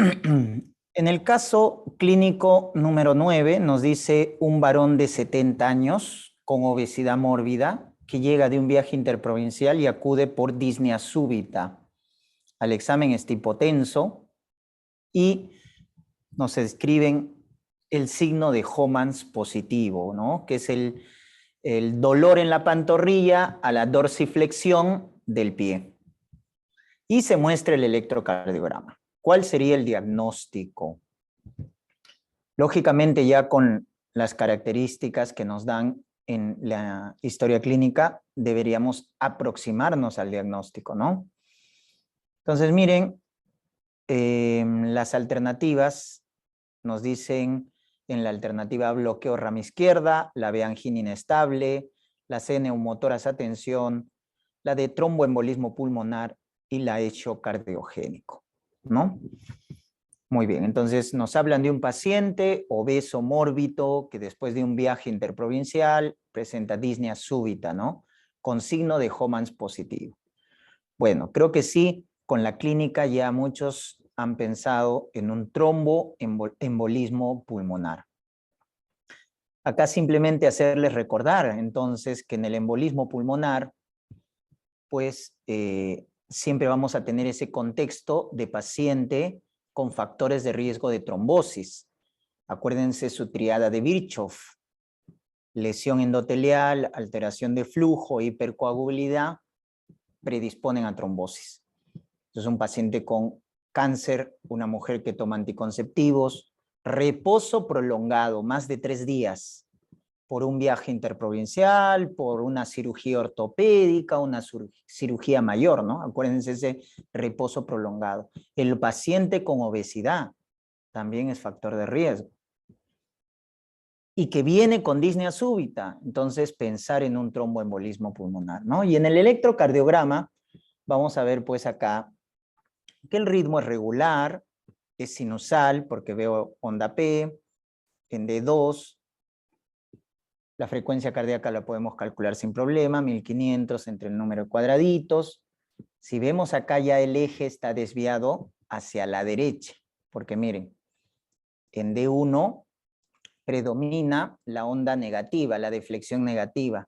En el caso clínico número 9 nos dice un varón de 70 años con obesidad mórbida que llega de un viaje interprovincial y acude por disnea súbita. Al examen está hipotenso y nos describen el signo de Homans positivo, ¿no? Que es el dolor en la pantorrilla a la dorsiflexión del pie. Y se muestra el electrocardiograma. ¿Cuál sería el diagnóstico? Lógicamente, ya con las características que nos dan en la historia clínica, deberíamos aproximarnos al diagnóstico, ¿no? Entonces, miren, las alternativas nos dicen en la alternativa bloqueo rama izquierda, la B angina inestable, la C neumotoras atención, la de tromboembolismo pulmonar y la echo cardiogénico, ¿no? Muy bien, entonces nos hablan de un paciente obeso mórbido que después de un viaje interprovincial presenta disnea súbita, ¿no? Con signo de Homans positivo. Bueno, creo que sí, con la clínica ya muchos han pensado en un tromboembolismo pulmonar. Acá simplemente hacerles recordar entonces que en el embolismo pulmonar, pues siempre vamos a tener ese contexto de paciente con factores de riesgo de trombosis. Acuérdense su triada de Virchow: lesión endotelial, alteración de flujo, hipercoagulabilidad, predisponen a trombosis. Entonces, un paciente con cáncer, una mujer que toma anticonceptivos, reposo prolongado, más de 3 días, por un viaje interprovincial, por una cirugía ortopédica, una cirugía mayor, ¿no? Acuérdense ese reposo prolongado. El paciente con obesidad también es factor de riesgo. Y que viene con disnea súbita, entonces pensar en un tromboembolismo pulmonar, ¿no? Y en el electrocardiograma vamos a ver pues acá que el ritmo es regular, es sinusal porque veo onda P, en D2, la frecuencia cardíaca la podemos calcular sin problema, 1500 entre el número de cuadraditos. Si vemos acá ya el eje está desviado hacia la derecha, porque miren, en D1 predomina la onda negativa, la deflexión negativa.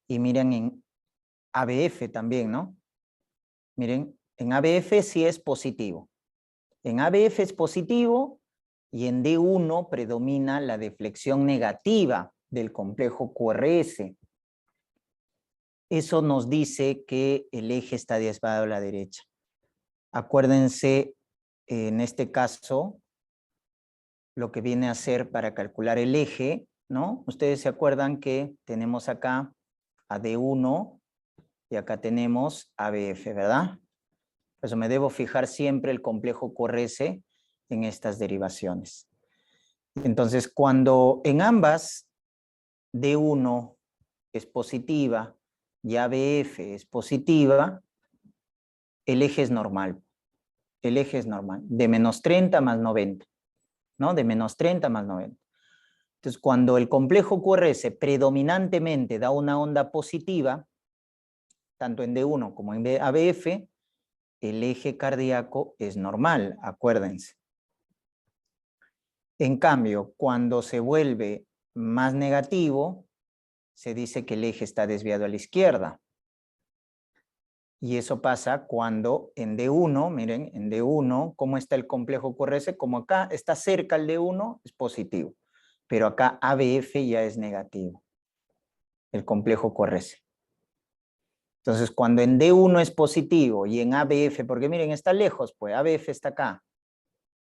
Y miren en ABF también, ¿no? Miren, en ABF sí es positivo. En ABF es positivo y en D1 predomina la deflexión negativa del complejo QRS. Eso nos dice que el eje está desviado a la derecha. Acuérdense, en este caso, lo que viene a ser para calcular el eje, ¿no? Ustedes se acuerdan que tenemos acá a D1 y acá tenemos ABF, ¿verdad? Por eso me debo fijar siempre el complejo QRS en estas derivaciones. Entonces, cuando en ambas D1 es positiva y ABF es positiva, el eje es normal. El eje es normal, de menos 30 más 90, ¿no? De menos 30 más 90. Entonces, cuando el complejo QRS predominantemente da una onda positiva, tanto en D1 como en ABF, el eje cardíaco es normal, acuérdense. En cambio, cuando se vuelve más negativo, se dice que el eje está desviado a la izquierda. Y eso pasa cuando en D1, miren, en D1, ¿cómo está el complejo QRS? Como acá está cerca el D1, es positivo. Pero acá ABF ya es negativo, el complejo QRS. Entonces, cuando en D1 es positivo y en ABF, porque miren, está lejos, pues ABF está acá.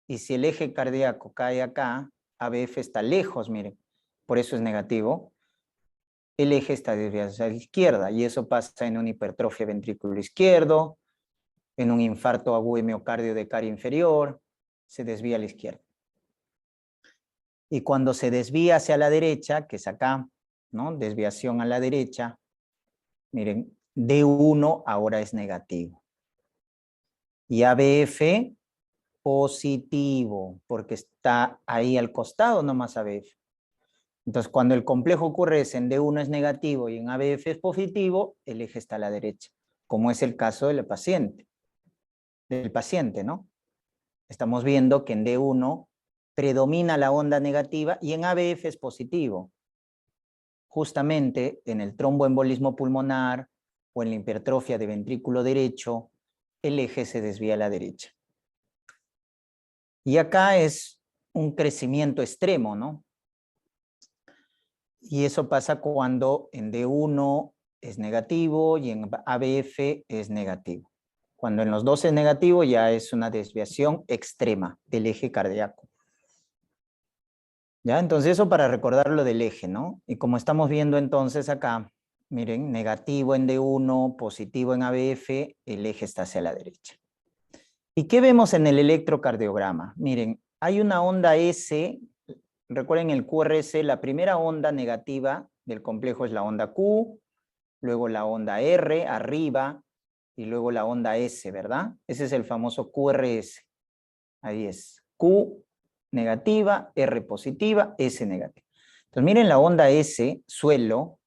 Y si el eje cardíaco cae acá, ABF está lejos, miren, por eso es negativo. El eje está desviado hacia la izquierda y eso pasa en una hipertrofia ventrículo izquierdo, en un infarto agudo de miocardio de cara inferior, se desvía a la izquierda. Y cuando se desvía hacia la derecha, que es acá, ¿no? Desviación a la derecha, miren, D1 ahora es negativo. Y ABF positivo, porque está ahí al costado nomás ABF. Entonces, cuando el complejo ocurre en D1 es negativo y en ABF es positivo, el eje está a la derecha, como es el caso del paciente, ¿no? Estamos viendo que en D1 predomina la onda negativa y en ABF es positivo. Justamente en el tromboembolismo pulmonar o en la hipertrofia de ventrículo derecho, el eje se desvía a la derecha. Y acá es un crecimiento extremo, ¿no? Y eso pasa cuando en D1 es negativo y en ABF es negativo. Cuando en los dos es negativo ya es una desviación extrema del eje cardíaco. ¿Ya? Entonces eso para recordar lo del eje, ¿no? Y como estamos viendo entonces acá, miren, negativo en D1, positivo en ABF, el eje está hacia la derecha. ¿Y qué vemos en el electrocardiograma? Miren, hay una onda S, recuerden el QRS, la primera onda negativa del complejo es la onda Q, luego la onda R arriba y luego la onda S, ¿verdad? Ese es el famoso QRS. Ahí es. Q negativa, R positiva, S negativa. Entonces miren la onda S, suelo,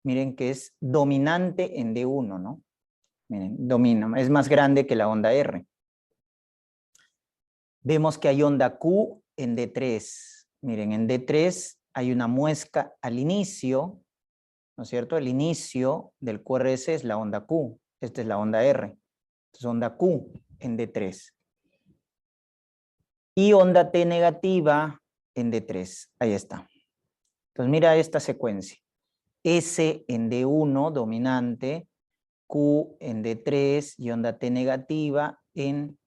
miren que es dominante en D1, ¿no? Miren, domina, es más grande que la onda R. Vemos que hay onda Q en D3. Miren, en D3 hay una muesca al inicio, ¿no es cierto? El inicio del QRS es la onda Q. Esta es la onda R. Entonces onda Q en D3. Y onda T negativa en D3. Ahí está. Entonces mira esta secuencia. S en D1 dominante, Q en D3 y onda T negativa en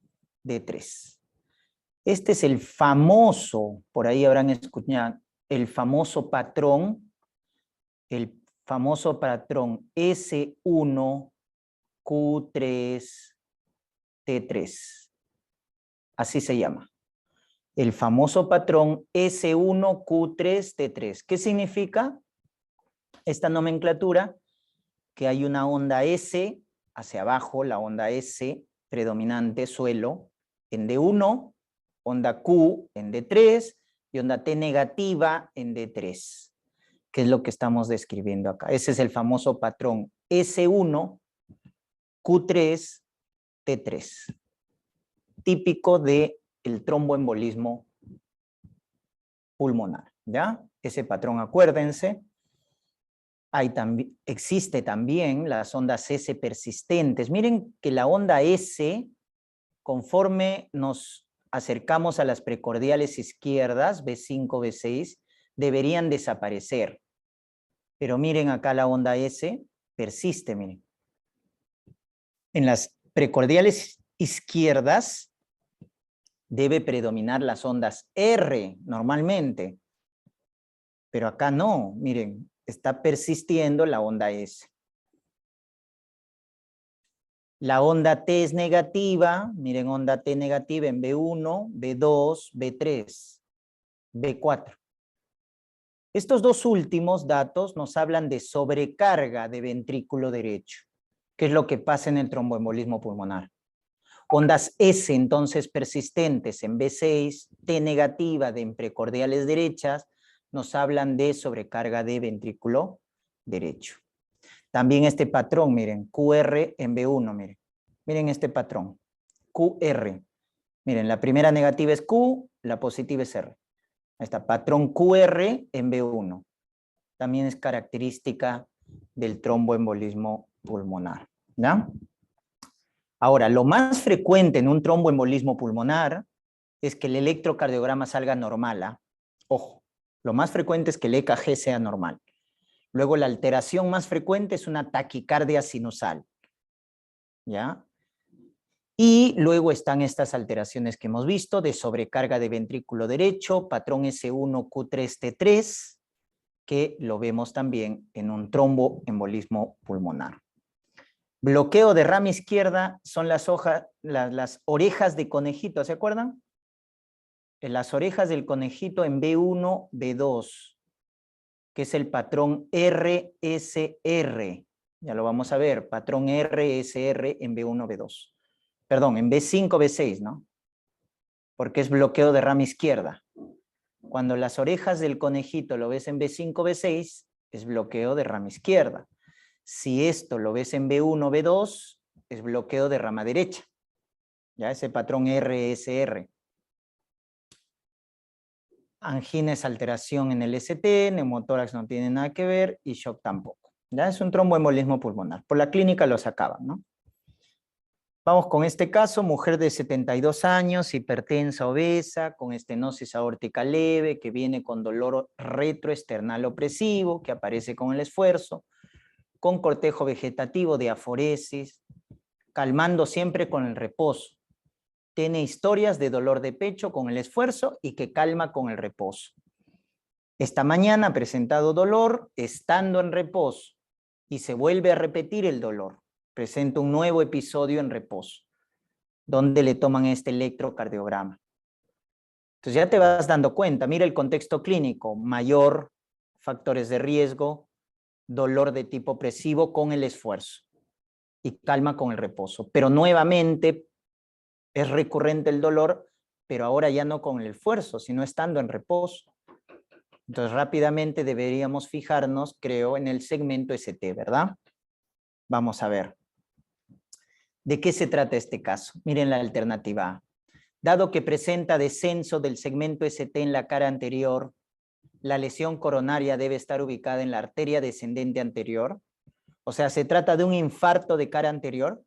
D3. Este es el famoso, por ahí habrán escuchado, el famoso patrón S1, Q3, T3. Así se llama. El famoso patrón S1, Q3, T3. ¿Qué significa esta nomenclatura? Que hay una onda S hacia abajo, la onda S predominante, suelo, en D1, onda Q en D3 y onda T negativa en D3, que es lo que estamos describiendo acá. Ese es el famoso patrón S1, Q3, T3, típico del tromboembolismo pulmonar, ¿ya? Ese patrón, acuérdense. Existe también las ondas S persistentes. Miren que la onda S, conforme nos acercamos a las precordiales izquierdas, B5, B6, deberían desaparecer. Pero miren acá la onda S persiste, miren. En las precordiales izquierdas debe predominar las ondas R normalmente. Pero acá no, miren, está persistiendo la onda S. La onda T es negativa, miren, onda T negativa en B1, B2, B3, B4. Estos dos últimos datos nos hablan de sobrecarga de ventrículo derecho, que es lo que pasa en el tromboembolismo pulmonar. Ondas S entonces persistentes en B6, T negativa de precordiales derechas, nos hablan de sobrecarga de ventrículo derecho. También este patrón, miren, QR en B1, miren. Miren este patrón, QR. Miren, la primera negativa es Q, la positiva es R. Ahí está, patrón QR en B1. También es característica del tromboembolismo pulmonar, ¿ya? Ahora, lo más frecuente en un tromboembolismo pulmonar es que el electrocardiograma salga normal, ¿ah? Ojo, lo más frecuente es que el EKG sea normal. Luego la alteración más frecuente es una taquicardia sinusal, ¿ya? Y luego están estas alteraciones que hemos visto de sobrecarga de ventrículo derecho, patrón S1, Q3, T3, que lo vemos también en un tromboembolismo pulmonar. Bloqueo de rama izquierda son las orejas de conejito, ¿se acuerdan? Las orejas del conejito en B1, B2, que es el patrón RSR. Ya lo vamos a ver, patrón RSR en B1, B2. Perdón, en B5, B6, ¿no? Porque es bloqueo de rama izquierda. Cuando las orejas del conejito lo ves en B5, B6, es bloqueo de rama izquierda. Si esto lo ves en B1, B2, es bloqueo de rama derecha. Ya ese patrón RSR. Angina es alteración en el ST, neumotórax no tiene nada que ver y shock tampoco. Ya es un tromboembolismo pulmonar. Por la clínica lo sacaban, ¿no? Vamos con este caso, mujer de 72 años, hipertensa, obesa, con estenosis aórtica leve, que viene con dolor retroesternal opresivo, que aparece con el esfuerzo, con cortejo vegetativo de aforesis, calmando siempre con el reposo. Tiene historias de dolor de pecho con el esfuerzo y que calma con el reposo. Esta mañana ha presentado dolor estando en reposo y se vuelve a repetir el dolor. Presenta un nuevo episodio en reposo, donde le toman este electrocardiograma. Entonces ya te vas dando cuenta, mira el contexto clínico, mayor, factores de riesgo, dolor de tipo opresivo con el esfuerzo y calma con el reposo. Pero nuevamente es recurrente el dolor, pero ahora ya no con el esfuerzo, sino estando en reposo. Entonces rápidamente deberíamos fijarnos, creo, en el segmento ST, ¿verdad? Vamos a ver. ¿De qué se trata este caso? Miren la alternativa A. Dado que presenta descenso del segmento ST en la cara anterior, la lesión coronaria debe estar ubicada en la arteria descendente anterior. O sea, se trata de un infarto de cara anterior.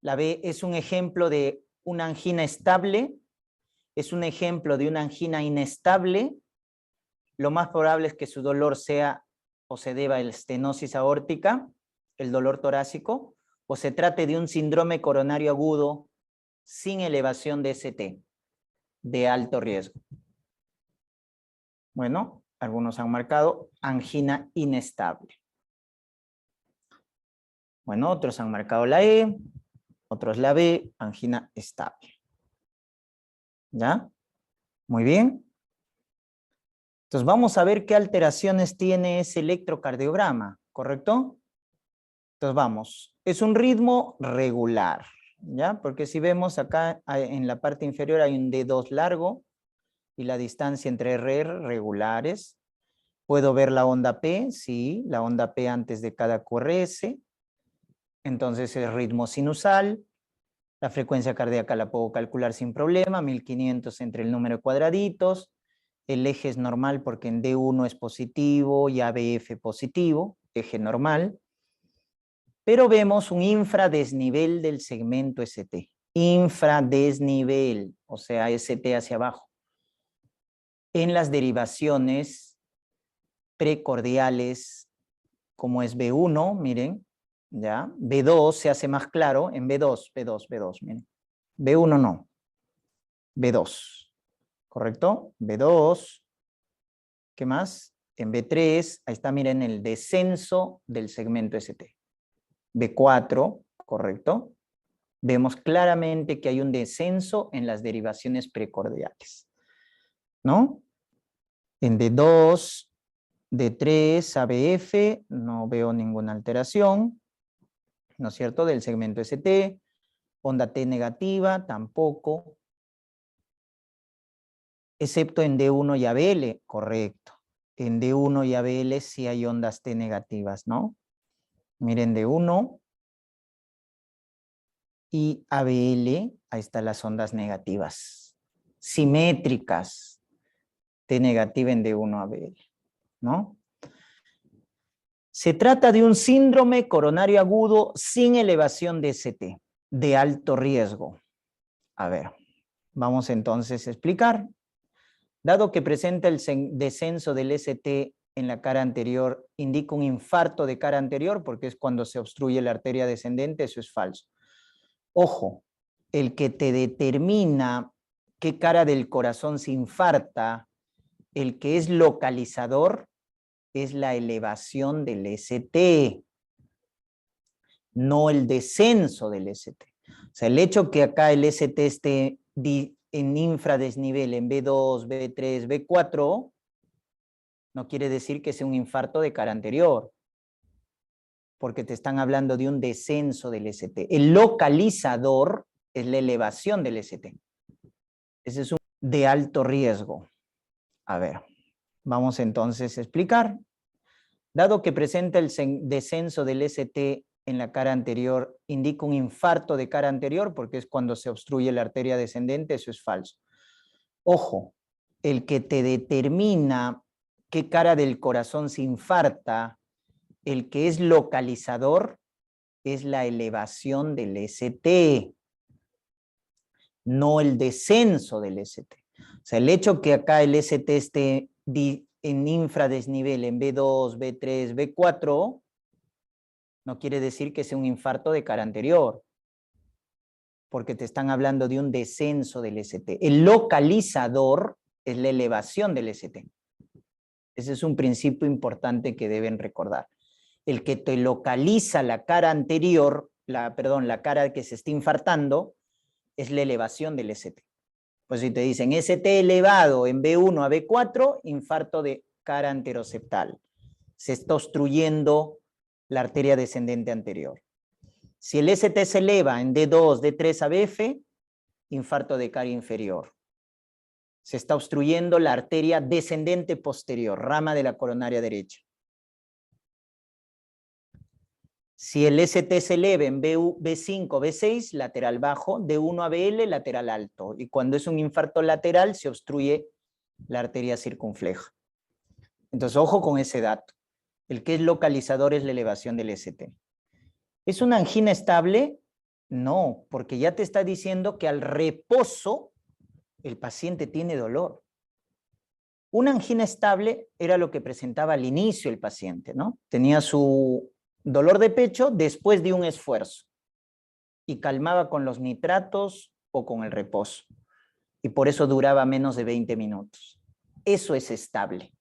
La B es un ejemplo de una angina estable, es un ejemplo de una angina inestable. Lo más probable es que su dolor sea o se deba a la estenosis aórtica, el dolor torácico, o se trate de un síndrome coronario agudo sin elevación de ST, de alto riesgo. Bueno, algunos han marcado angina inestable. Bueno, otros han marcado la E, otros la B, angina estable. ¿Ya? Muy bien. Entonces vamos a ver qué alteraciones tiene ese electrocardiograma, ¿correcto? Entonces vamos, es un ritmo regular, ¿ya? Porque si vemos acá en la parte inferior hay un D2 largo y la distancia entre RR regulares. ¿Puedo ver la onda P? Sí, la onda P antes de cada QRS. Entonces es ritmo sinusal. La frecuencia cardíaca la puedo calcular sin problema, 1500 entre el número de cuadraditos. El eje es normal porque en D1 es positivo y ABF positivo, eje normal. Pero vemos un infradesnivel del segmento ST. Infradesnivel, o sea, ST hacia abajo. En las derivaciones precordiales, como es B1, miren, ¿ya? B2 se hace más claro en B2, miren. B1 no, B2, ¿correcto? B2, ¿qué más? En B3, ahí está, miren, el descenso del segmento ST. B4, ¿correcto? Vemos claramente que hay un descenso en las derivaciones precordiales, ¿no? En D2, D3, ABF, no veo ninguna alteración, ¿no es cierto? Del segmento ST, onda T negativa, tampoco, excepto en D1 y ABL, correcto. En D1 y ABL sí hay ondas T negativas, ¿no? Miren D1 y ABL, ahí están las ondas negativas, simétricas, T negativa en D1 ABL, ¿no? Se trata de un síndrome coronario agudo sin elevación de ST, de alto riesgo. A ver, vamos entonces a explicar. Dado que presenta el descenso del ST en la cara anterior, indica un infarto de cara anterior, porque es cuando se obstruye la arteria descendente, eso es falso. Ojo, el que te determina qué cara del corazón se infarta, el que es localizador, es la elevación del ST, no el descenso del ST. O sea, el hecho que acá el ST esté en infradesnivel, en B2, B3, B4, no quiere decir que sea un infarto de cara anterior, porque te están hablando de un descenso del ST. El localizador es la elevación del ST. Ese es un de alto riesgo. A ver, vamos entonces a explicar. Dado que presenta el descenso del ST en la cara anterior indica un infarto de cara anterior porque es cuando se obstruye la arteria descendente, eso es falso. Ojo, el que te determina qué cara del corazón se infarta, el que es localizador, es la elevación del ST, no el descenso del ST. O sea, el hecho que acá el ST esté en infradesnivel, en B2, B3, B4, no quiere decir que sea un infarto de cara anterior, porque te están hablando de un descenso del ST. El localizador es la elevación del ST. Ese es un principio importante que deben recordar. El que te localiza la cara anterior, la cara que se está infartando, es la elevación del ST. Pues si te dicen ST elevado en B1 a B4, infarto de cara anteroseptal. Se está obstruyendo la arteria descendente anterior. Si el ST se eleva en D2, D3 a BF, infarto de cara inferior. Se está obstruyendo la arteria descendente posterior, rama de la coronaria derecha. Si el ST se eleva en B5, B6, lateral bajo, D1 a BL, lateral alto. Y cuando es un infarto lateral, se obstruye la arteria circunfleja. Entonces, ojo con ese dato. El que es localizador es la elevación del ST. ¿Es una angina estable? No, porque ya te está diciendo que al reposo el paciente tiene dolor. Una angina estable era lo que presentaba al inicio el paciente, ¿no? Tenía su dolor de pecho después de un esfuerzo y calmaba con los nitratos o con el reposo. Y por eso duraba menos de 20 minutos. Eso es estable.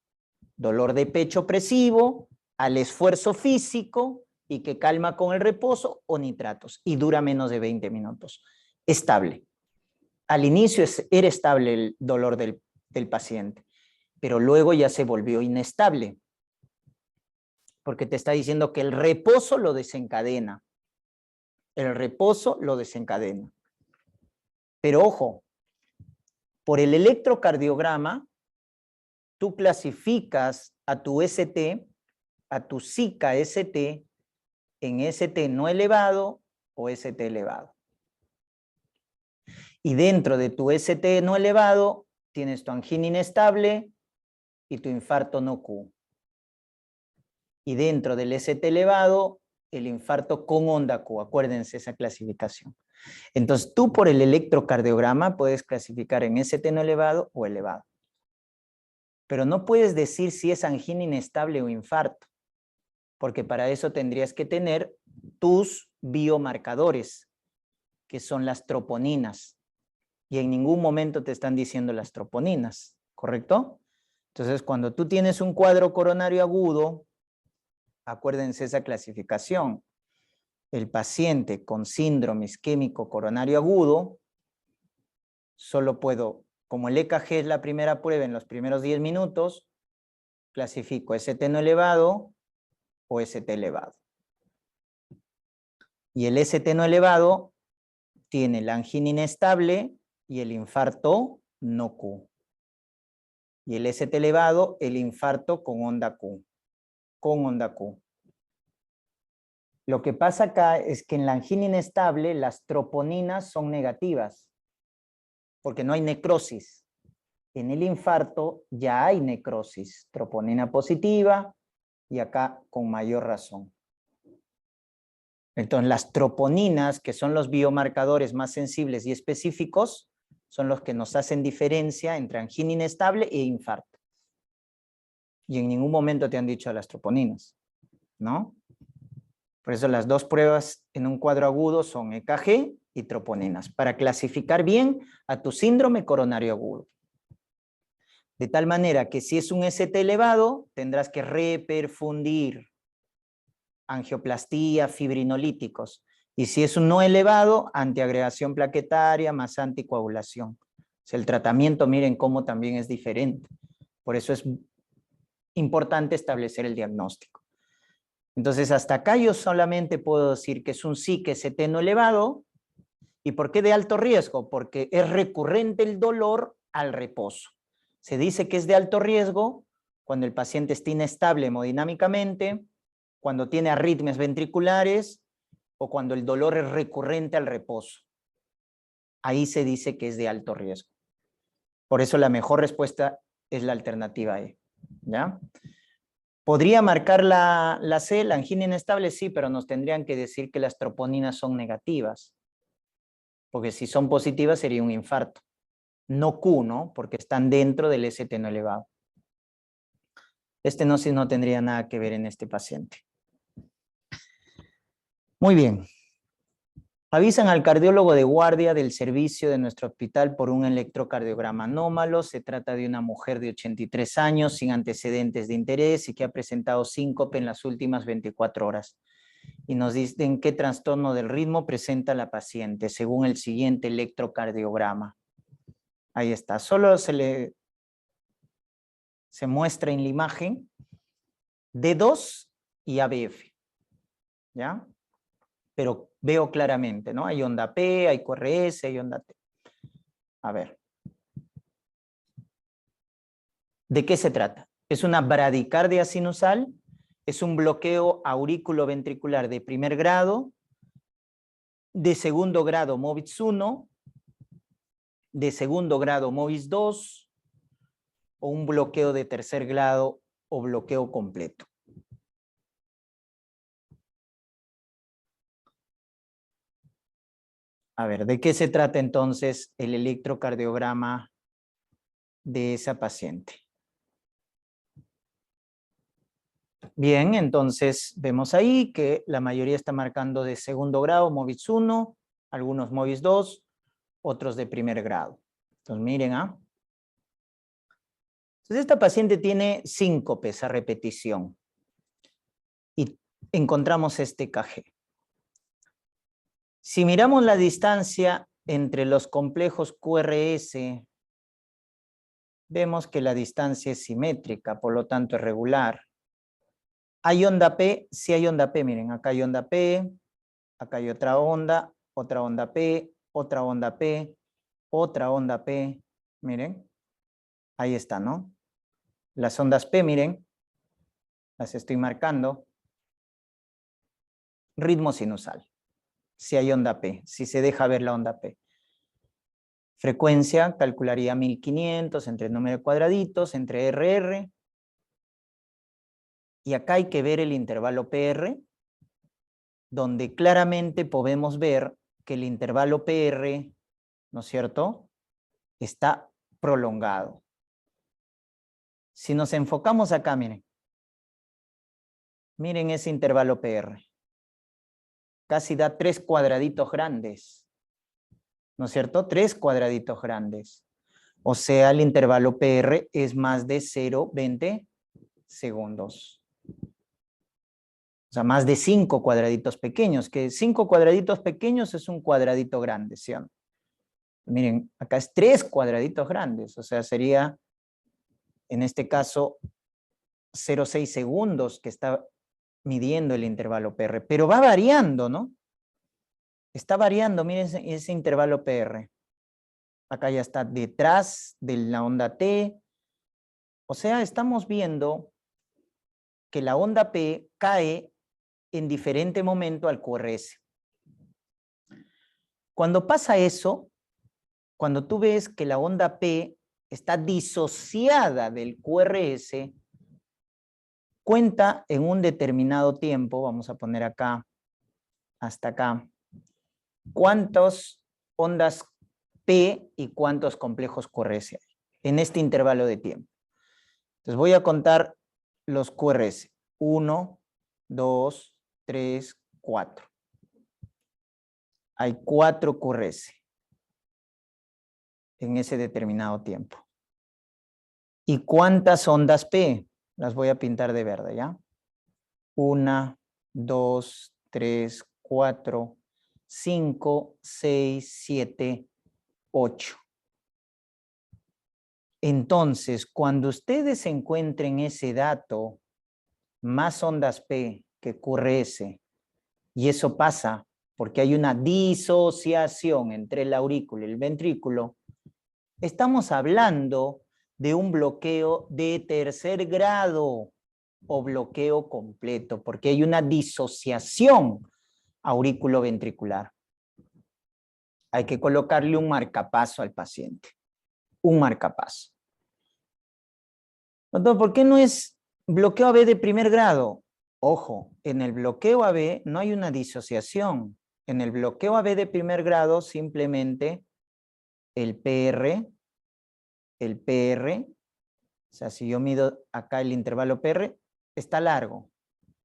Dolor de pecho opresivo, al esfuerzo físico y que calma con el reposo o nitratos y dura menos de 20 minutos. Estable. Al inicio era estable el dolor del paciente, pero luego ya se volvió inestable porque te está diciendo que el reposo lo desencadena. El reposo lo desencadena. Pero ojo, por el electrocardiograma, tú clasificas a tu ST, a tu SICA ST, en ST no elevado o ST elevado. Y dentro de tu ST no elevado, tienes tu angina inestable y tu infarto no Q. Y dentro del ST elevado, el infarto con onda Q. Acuérdense esa clasificación. Entonces, tú por el electrocardiograma puedes clasificar en ST no elevado o elevado. Pero no puedes decir si es angina inestable o infarto, porque para eso tendrías que tener tus biomarcadores, que son las troponinas. Y en ningún momento te están diciendo las troponinas, ¿correcto? Entonces, cuando tú tienes un cuadro coronario agudo, acuérdense esa clasificación. El paciente con síndrome isquémico coronario agudo, solo puedo, como el EKG es la primera prueba en los primeros 10 minutos, clasifico ST no elevado o ST elevado. Y el ST no elevado tiene la angina inestable y el infarto no Q. Y el ST elevado, el infarto con onda Q. Con onda Q. Lo que pasa acá es que en la angina inestable las troponinas son negativas, porque no hay necrosis. En el infarto ya hay necrosis, troponina positiva y acá con mayor razón. Entonces las troponinas, que son los biomarcadores más sensibles y específicos, son los que nos hacen diferencia entre angina inestable e infarto. Y en ningún momento te han dicho las troponinas, ¿no? Por eso las dos pruebas en un cuadro agudo son EKG y troponinas, para clasificar bien a tu síndrome coronario agudo. De tal manera que si es un ST elevado, tendrás que reperfundir angioplastía, fibrinolíticos. Y si es un no elevado, antiagregación plaquetaria más anticoagulación. O sea, el tratamiento, miren cómo también es diferente. Por eso es importante establecer el diagnóstico. Entonces, hasta acá yo solamente puedo decir que es un SIC ST no elevado. ¿Y por qué de alto riesgo? Porque es recurrente el dolor al reposo. Se dice que es de alto riesgo cuando el paciente está inestable hemodinámicamente, cuando tiene arritmias ventriculares o cuando el dolor es recurrente al reposo. Ahí se dice que es de alto riesgo. Por eso la mejor respuesta es la alternativa E, ¿ya? ¿Podría marcar la C, la angina inestable? Sí, pero nos tendrían que decir que las troponinas son negativas. Porque si son positivas sería un infarto. No Q, ¿no? Porque están dentro del ST no elevado. Estenosis no tendría nada que ver en este paciente. Muy bien. Avisan al cardiólogo de guardia del servicio de nuestro hospital por un electrocardiograma anómalo. Se trata de una mujer de 83 años sin antecedentes de interés y que ha presentado síncope en las últimas 24 horas. Y nos dicen qué trastorno del ritmo presenta la paciente según el siguiente electrocardiograma. Ahí está. Solo se muestra en la imagen D2 y ABF. ¿Ya? Pero veo claramente, ¿no? Hay onda P, hay QRS, hay onda T. A ver. ¿De qué se trata? ¿Es una bradicardia sinusal? ¿Es un bloqueo aurículo-ventricular de primer grado? ¿De segundo grado MOVIS 1? ¿De segundo grado MOVIS 2? ¿O un bloqueo de tercer grado o bloqueo completo? A ver, ¿de qué se trata entonces el electrocardiograma de esa paciente? Bien, entonces vemos ahí que la mayoría está marcando de segundo grado, MOVIS 1, algunos MOVIS 2, otros de primer grado. Entonces miren, Entonces esta paciente tiene síncopes a repetición y encontramos este KG. Si miramos la distancia entre los complejos QRS, vemos que la distancia es simétrica, por lo tanto es regular. ¿Hay onda P? Sí hay onda P, miren, acá hay onda P, acá hay otra onda P, otra onda P, otra onda P, miren, ahí está, ¿no? Las ondas P, miren, las estoy marcando. Ritmo sinusal, si hay onda P, si se deja ver la onda P. Frecuencia, calcularía 1500 entre el número de cuadraditos, entre RR. Y acá hay que ver el intervalo PR, donde claramente podemos ver que el intervalo PR, ¿no es cierto?, está prolongado. Si nos enfocamos acá, miren. Miren ese intervalo PR. Casi da 3 cuadraditos grandes. ¿No es cierto? 3 cuadraditos grandes. O sea, el intervalo PR es más de 0,20 segundos. O sea, más de 5 cuadraditos pequeños, que 5 cuadraditos pequeños es un cuadradito grande, ¿sí o no? Miren, acá es 3 cuadraditos grandes, o sea, sería, en este caso, 0,6 segundos que está midiendo el intervalo PR, pero va variando, ¿no? Está variando, miren ese intervalo PR. Acá ya está detrás de la onda T. O sea, estamos viendo que la onda P cae en diferente momento al QRS. Cuando pasa eso, cuando tú ves que la onda P está disociada del QRS, cuenta en un determinado tiempo, vamos a poner acá, hasta acá, cuántas ondas P y cuántos complejos QRS hay en este intervalo de tiempo. Entonces voy a contar los QRS. 1, 2, 3, 4. Hay 4 QRS en ese determinado tiempo. ¿Y cuántas ondas P? Las voy a pintar de verde, ¿ya? 1, 2, 3, 4, 5, 6, 7, 8. Entonces, cuando ustedes encuentren ese dato, más ondas P que QRS, y eso pasa porque hay una disociación entre el aurículo y el ventrículo, estamos hablando de un bloqueo de tercer grado o bloqueo completo, porque hay una disociación aurículo ventricular. Hay que colocarle un marcapaso al paciente. Un marcapaso. Doctor, ¿por qué no es bloqueo AB de primer grado? Ojo, en el bloqueo AB no hay una disociación. En el bloqueo AB de primer grado simplemente el PR, o sea, si yo mido acá el intervalo PR, está largo.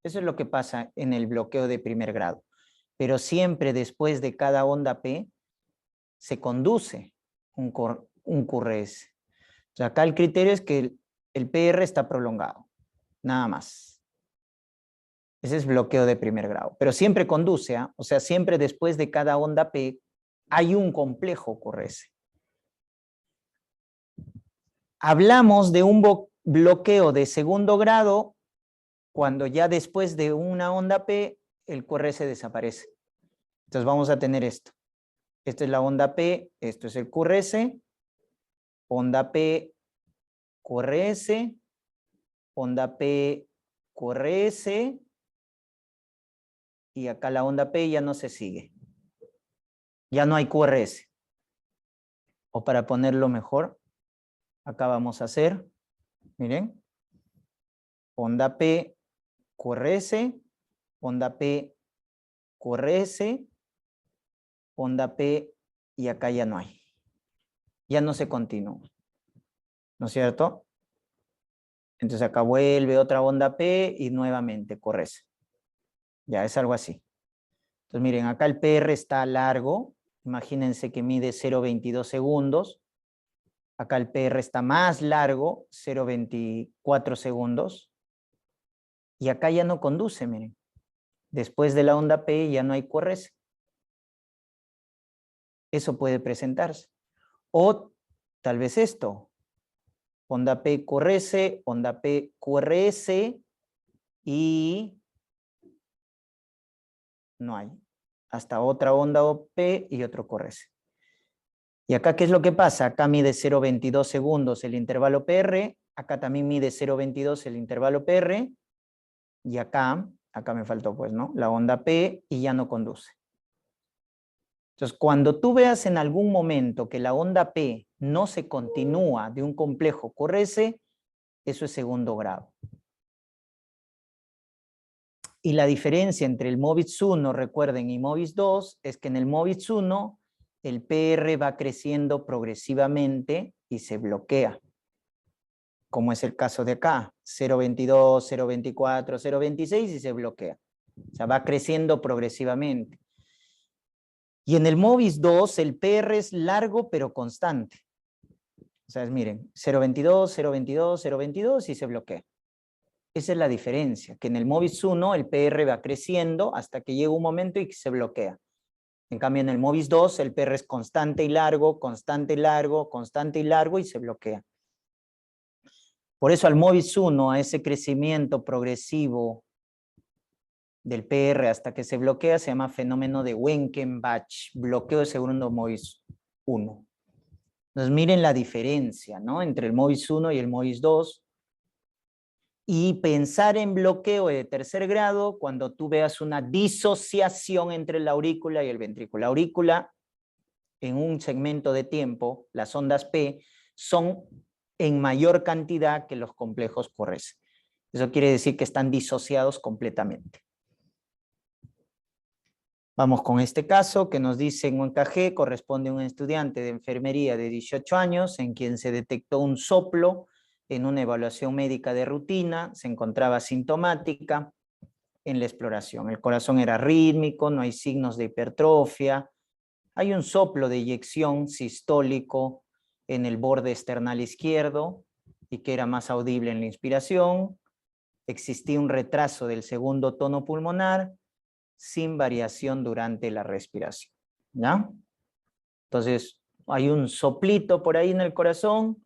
Eso es lo que pasa en el bloqueo de primer grado. Pero siempre después de cada onda P se conduce un QRS. O sea, acá el criterio es que el PR está prolongado, nada más. Ese es bloqueo de primer grado. Pero siempre conduce, ¿eh? O sea, siempre después de cada onda P hay un complejo QRS. Hablamos de un bloqueo de segundo grado cuando ya después de una onda P el QRS desaparece. Entonces vamos a tener esto. Esta es la onda P, esto es el QRS, onda P, QRS, onda P, QRS, y acá la onda P ya no se sigue. Ya no hay QRS. O para ponerlo mejor, acá vamos a hacer, miren, onda P, QRS, onda P, QRS, onda P, y acá ya no hay. Ya no se continúa. ¿No es cierto? Entonces acá vuelve otra onda P y nuevamente QRS. Ya es algo así. Entonces miren, acá el PR está largo. Imagínense que mide 0,22 segundos. Acá el PR está más largo, 0,24 segundos. Y acá ya no conduce, miren. Después de la onda P ya no hay QRS. Eso puede presentarse. O tal vez esto. Onda P, QRS, onda P, QRS y no hay. Hasta otra onda P y otro QRS. Y acá, ¿qué es lo que pasa? Acá mide 0,22 segundos el intervalo PR, acá también mide 0,22 el intervalo PR, y acá me faltó pues, ¿no? La onda P y ya no conduce. Entonces, cuando tú veas en algún momento que la onda P no se continúa de un complejo QRS, eso es segundo grado. Y la diferencia entre el MOVIS 1, recuerden, y MOVIS 2, es que en el MOVIS 1 el PR va creciendo progresivamente y se bloquea, como es el caso de acá, 0,22, 0,24, 0,26 y se bloquea. O sea, va creciendo progresivamente. Y en el MOVIS 2 el PR es largo pero constante. O sea, miren, 0,22, 0,22, 0,22 y se bloquea. Esa es la diferencia, que en el MOVIS 1 el PR va creciendo hasta que llega un momento y se bloquea. En cambio, en el MOVIS 2 el PR es constante y largo, constante y largo, constante y largo y se bloquea. Por eso al MOVIS 1, a ese crecimiento progresivo del PR hasta que se bloquea, se llama fenómeno de Wencken-Bach, bloqueo de segundo MOVIS 1. Entonces miren la diferencia, ¿no? Entre el MOVIS 1 y el MOVIS 2. Y pensar en bloqueo de tercer grado cuando tú veas una disociación entre la aurícula y el ventrículo. La aurícula, en un segmento de tiempo, las ondas P son en mayor cantidad que los complejos QRS. Eso quiere decir que están disociados completamente. Vamos con este caso que nos dice en UNCG, corresponde a un estudiante de enfermería de 18 años en quien se detectó un soplo en una evaluación médica de rutina, se encontraba sintomática en la exploración. El corazón era rítmico, no hay signos de hipertrofia, hay un soplo de eyección sistólico en el borde external izquierdo y que era más audible en la inspiración, existía un retraso del segundo tono pulmonar sin variación durante la respiración, ¿ya? Entonces, hay un soplito por ahí en el corazón,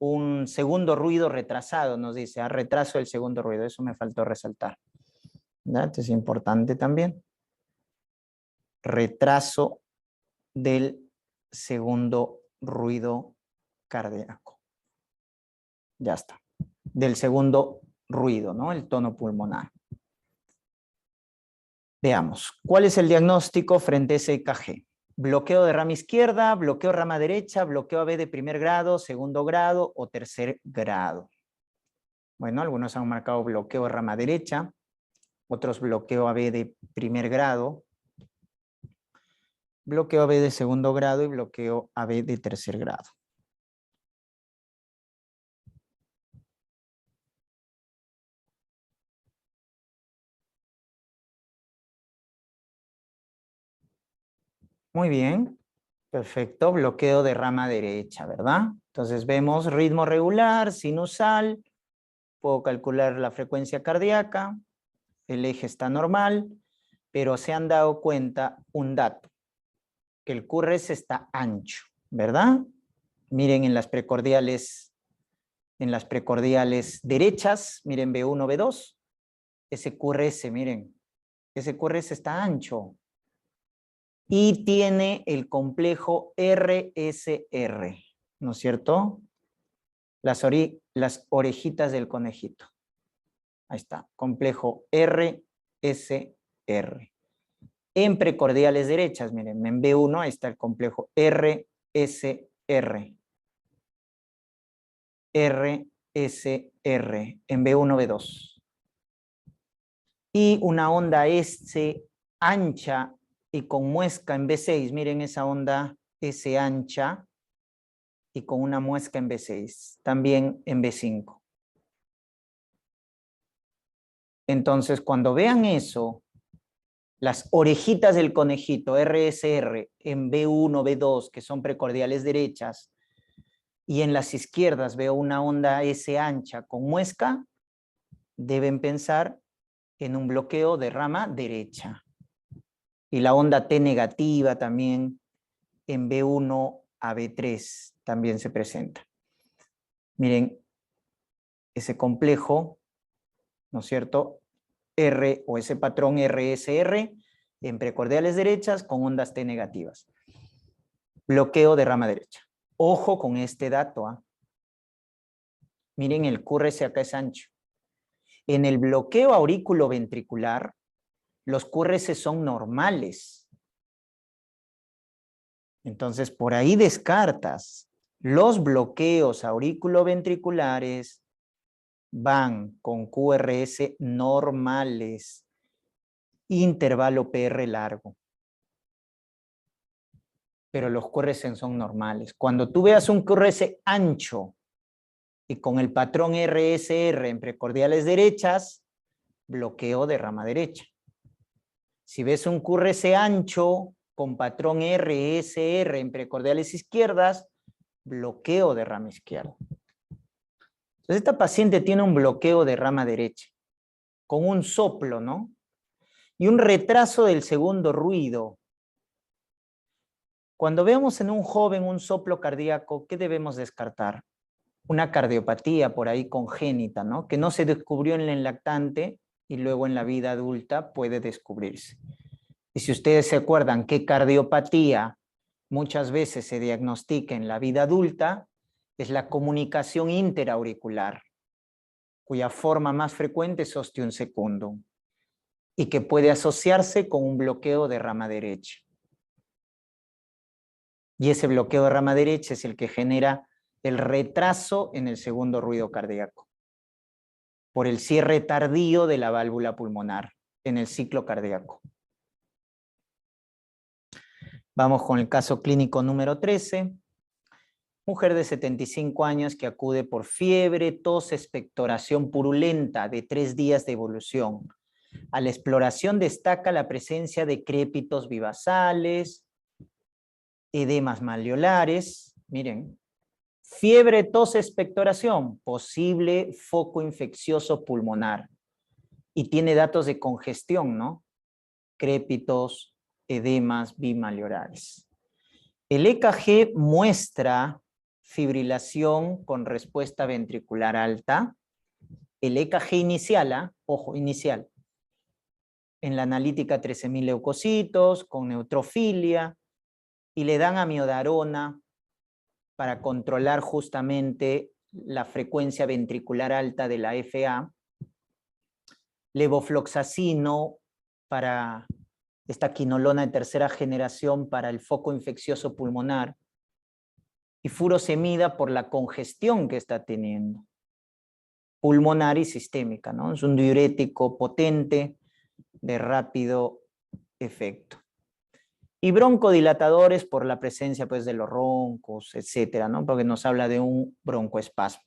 un segundo ruido retrasado, nos dice, retraso del segundo ruido, eso me faltó resaltar. ¿Ya? Esto es importante también. Retraso del segundo ruido cardíaco. Ya está. Del segundo ruido, ¿no? El tono pulmonar. Veamos, ¿cuál es el diagnóstico frente a ese EKG? Bloqueo de rama izquierda, bloqueo rama derecha, bloqueo AB de primer grado, segundo grado o tercer grado. Bueno, algunos han marcado bloqueo de rama derecha, otros bloqueo AB de primer grado, bloqueo AB de segundo grado y bloqueo AB de tercer grado. Muy bien, perfecto, bloqueo de rama derecha, ¿verdad? Entonces vemos ritmo regular, sinusal, puedo calcular la frecuencia cardíaca, el eje está normal, pero se han dado cuenta un dato, que el QRS está ancho, ¿verdad? Miren en las precordiales derechas, miren B1, B2, ese QRS, miren, ese QRS está ancho y tiene el complejo RSR, ¿no es cierto? Las orejitas del conejito. Ahí está, complejo RSR. En precordiales derechas, miren, en B1 ahí está el complejo RSR. RSR en B1, B2. Y una onda S ancha y con muesca en B6. Miren esa onda S ancha y con una muesca en B6. También en B5. Entonces, cuando vean eso, las orejitas del conejito RSR en B1, B2, que son precordiales derechas, y en las izquierdas veo una onda S ancha con muesca, deben pensar en un bloqueo de rama derecha. Y la onda T negativa también en B1 a B3 también se presenta. Miren, ese complejo, ¿no es cierto? R o ese patrón RSR en precordiales derechas con ondas T negativas. Bloqueo de rama derecha. Ojo con este dato, ¿ah? Miren, el QRS acá es ancho. En el bloqueo auriculoventricular, los QRS son normales. Entonces, por ahí descartas. Los bloqueos auriculoventriculares van con QRS normales, intervalo PR largo. Pero los QRS son normales. Cuando tú veas un QRS ancho y con el patrón RSR en precordiales derechas, bloqueo de rama derecha. Si ves un QRS ancho con patrón RSR en precordiales izquierdas, bloqueo de rama izquierda. Entonces esta paciente tiene un bloqueo de rama derecha, con un soplo, ¿no? Y un retraso del segundo ruido. Cuando veamos en un joven un soplo cardíaco, ¿qué debemos descartar? Una cardiopatía por ahí congénita, ¿no? Que no se descubrió en el lactante y luego en la vida adulta puede descubrirse. Y si ustedes se acuerdan qué cardiopatía muchas veces se diagnostica en la vida adulta, es la comunicación interauricular, cuya forma más frecuente es ostium secundum y que puede asociarse con un bloqueo de rama derecha. Y ese bloqueo de rama derecha es el que genera el retraso en el segundo ruido cardíaco, por el cierre tardío de la válvula pulmonar en el ciclo cardíaco. Vamos con el caso clínico número 13. Mujer de 75 años que acude por fiebre, tos, expectoración purulenta de 3 días de evolución. A la exploración destaca la presencia de crépitos vivasales, edemas malleolares, miren, fiebre, tos, expectoración, posible foco infeccioso pulmonar. Y tiene datos de congestión, ¿no? Crépitos, edemas bimalleolares. El EKG muestra fibrilación con respuesta ventricular alta. El EKG inicial, ojo, inicial, en la analítica 13.000 leucocitos, con neutrofilia, y le dan amiodarona para controlar justamente la frecuencia ventricular alta de la FA, levofloxacino para esta quinolona de tercera generación para el foco infeccioso pulmonar y furosemida por la congestión que está teniendo, pulmonar y sistémica, ¿no? Es un diurético potente de rápido efecto. Y broncodilatadores por la presencia pues, de los roncos, etcétera, ¿no? Porque nos habla de un broncoespasmo.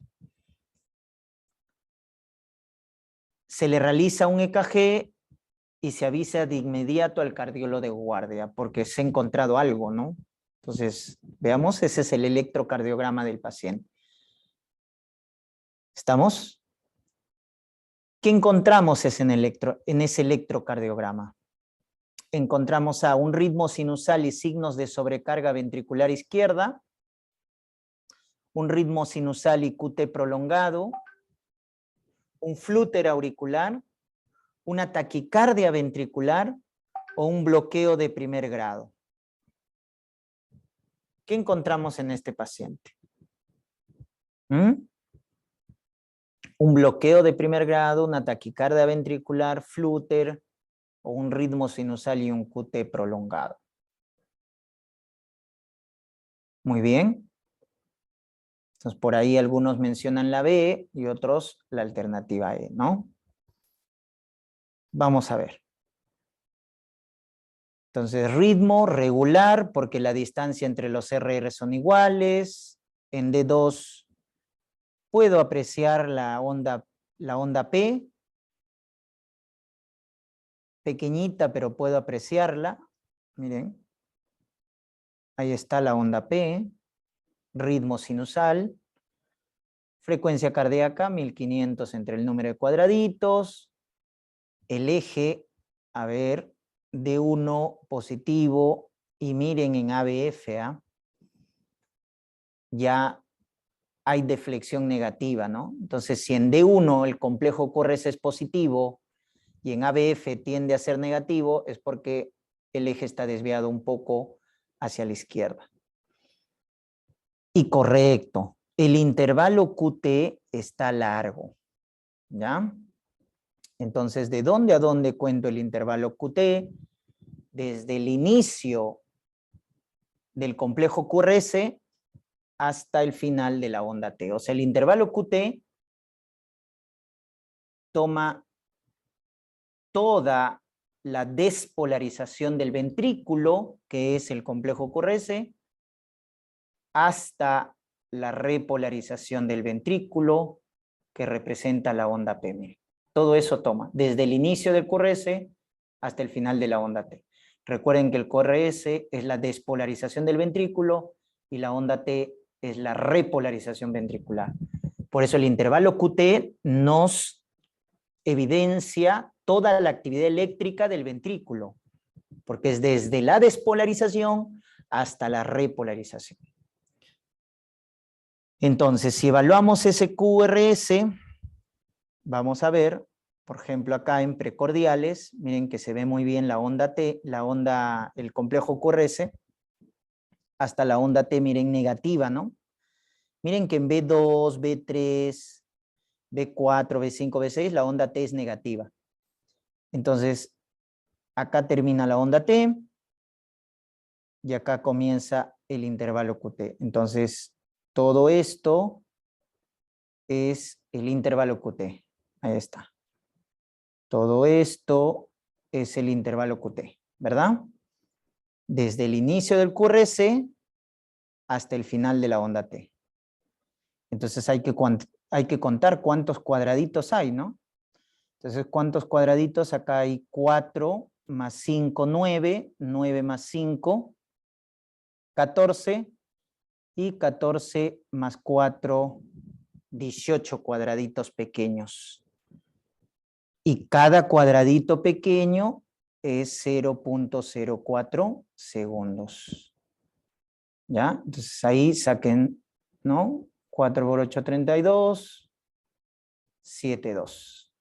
Se le realiza un EKG y se avisa de inmediato al cardiólogo de guardia porque se ha encontrado algo, ¿no? Entonces, veamos, ese es el electrocardiograma del paciente. ¿Estamos? ¿Qué encontramos en ese electrocardiograma? Encontramos a un ritmo sinusal y signos de sobrecarga ventricular izquierda, un ritmo sinusal y QT prolongado, un flúter auricular, una taquicardia ventricular o un bloqueo de primer grado. ¿Qué encontramos en este paciente? Un bloqueo de primer grado, una taquicardia ventricular, flúter o un ritmo sinusal y un QT prolongado. Muy bien. Entonces, por ahí algunos mencionan la B y otros la alternativa E, ¿no? Vamos a ver. Entonces, ritmo regular, porque la distancia entre los RR son iguales. En D2 puedo apreciar la onda P, pequeñita, pero puedo apreciarla. Miren, ahí está la onda P, ritmo sinusal, frecuencia cardíaca, 1500 entre el número de cuadraditos, el eje, a ver, D1 positivo, y miren en ABF, ya hay deflexión negativa, ¿no? Entonces, si en D1 el complejo QRS es positivo y en ABF tiende a ser negativo, es porque el eje está desviado un poco hacia la izquierda. Y correcto, el intervalo QT está largo, ¿ya? Entonces, ¿de dónde a dónde cuento el intervalo QT? Desde el inicio del complejo QRS hasta el final de la onda T. O sea, el intervalo QT toma toda la despolarización del ventrículo, que es el complejo QRS, hasta la repolarización del ventrículo, que representa la onda P. Todo eso toma, desde el inicio del QRS hasta el final de la onda T. Recuerden que el QRS es la despolarización del ventrículo y la onda T es la repolarización ventricular. Por eso el intervalo QT nos evidencia toda la actividad eléctrica del ventrículo, porque es desde la despolarización hasta la repolarización. Entonces, si evaluamos ese QRS, vamos a ver, por ejemplo, acá en precordiales, miren que se ve muy bien la onda T, el complejo QRS, hasta la onda T, miren, negativa, ¿no? Miren que en B2, B3, B4, B5, B6, la onda T es negativa. Entonces, acá termina la onda T y acá comienza el intervalo QT. Entonces, todo esto es el intervalo QT. Ahí está. Todo esto es el intervalo QT, ¿verdad? Desde el inicio del QRS hasta el final de la onda T. Entonces hay que contar cuántos cuadraditos hay, ¿no? Entonces, ¿cuántos cuadraditos? Acá hay 4 más 5, 9, 9 más 5, 14, y 14 más 4, 18 cuadraditos pequeños. Y cada cuadradito pequeño es 0.04 segundos. ¿Ya? Entonces ahí saquen, ¿no? 4 por 8, 32, 7, 2.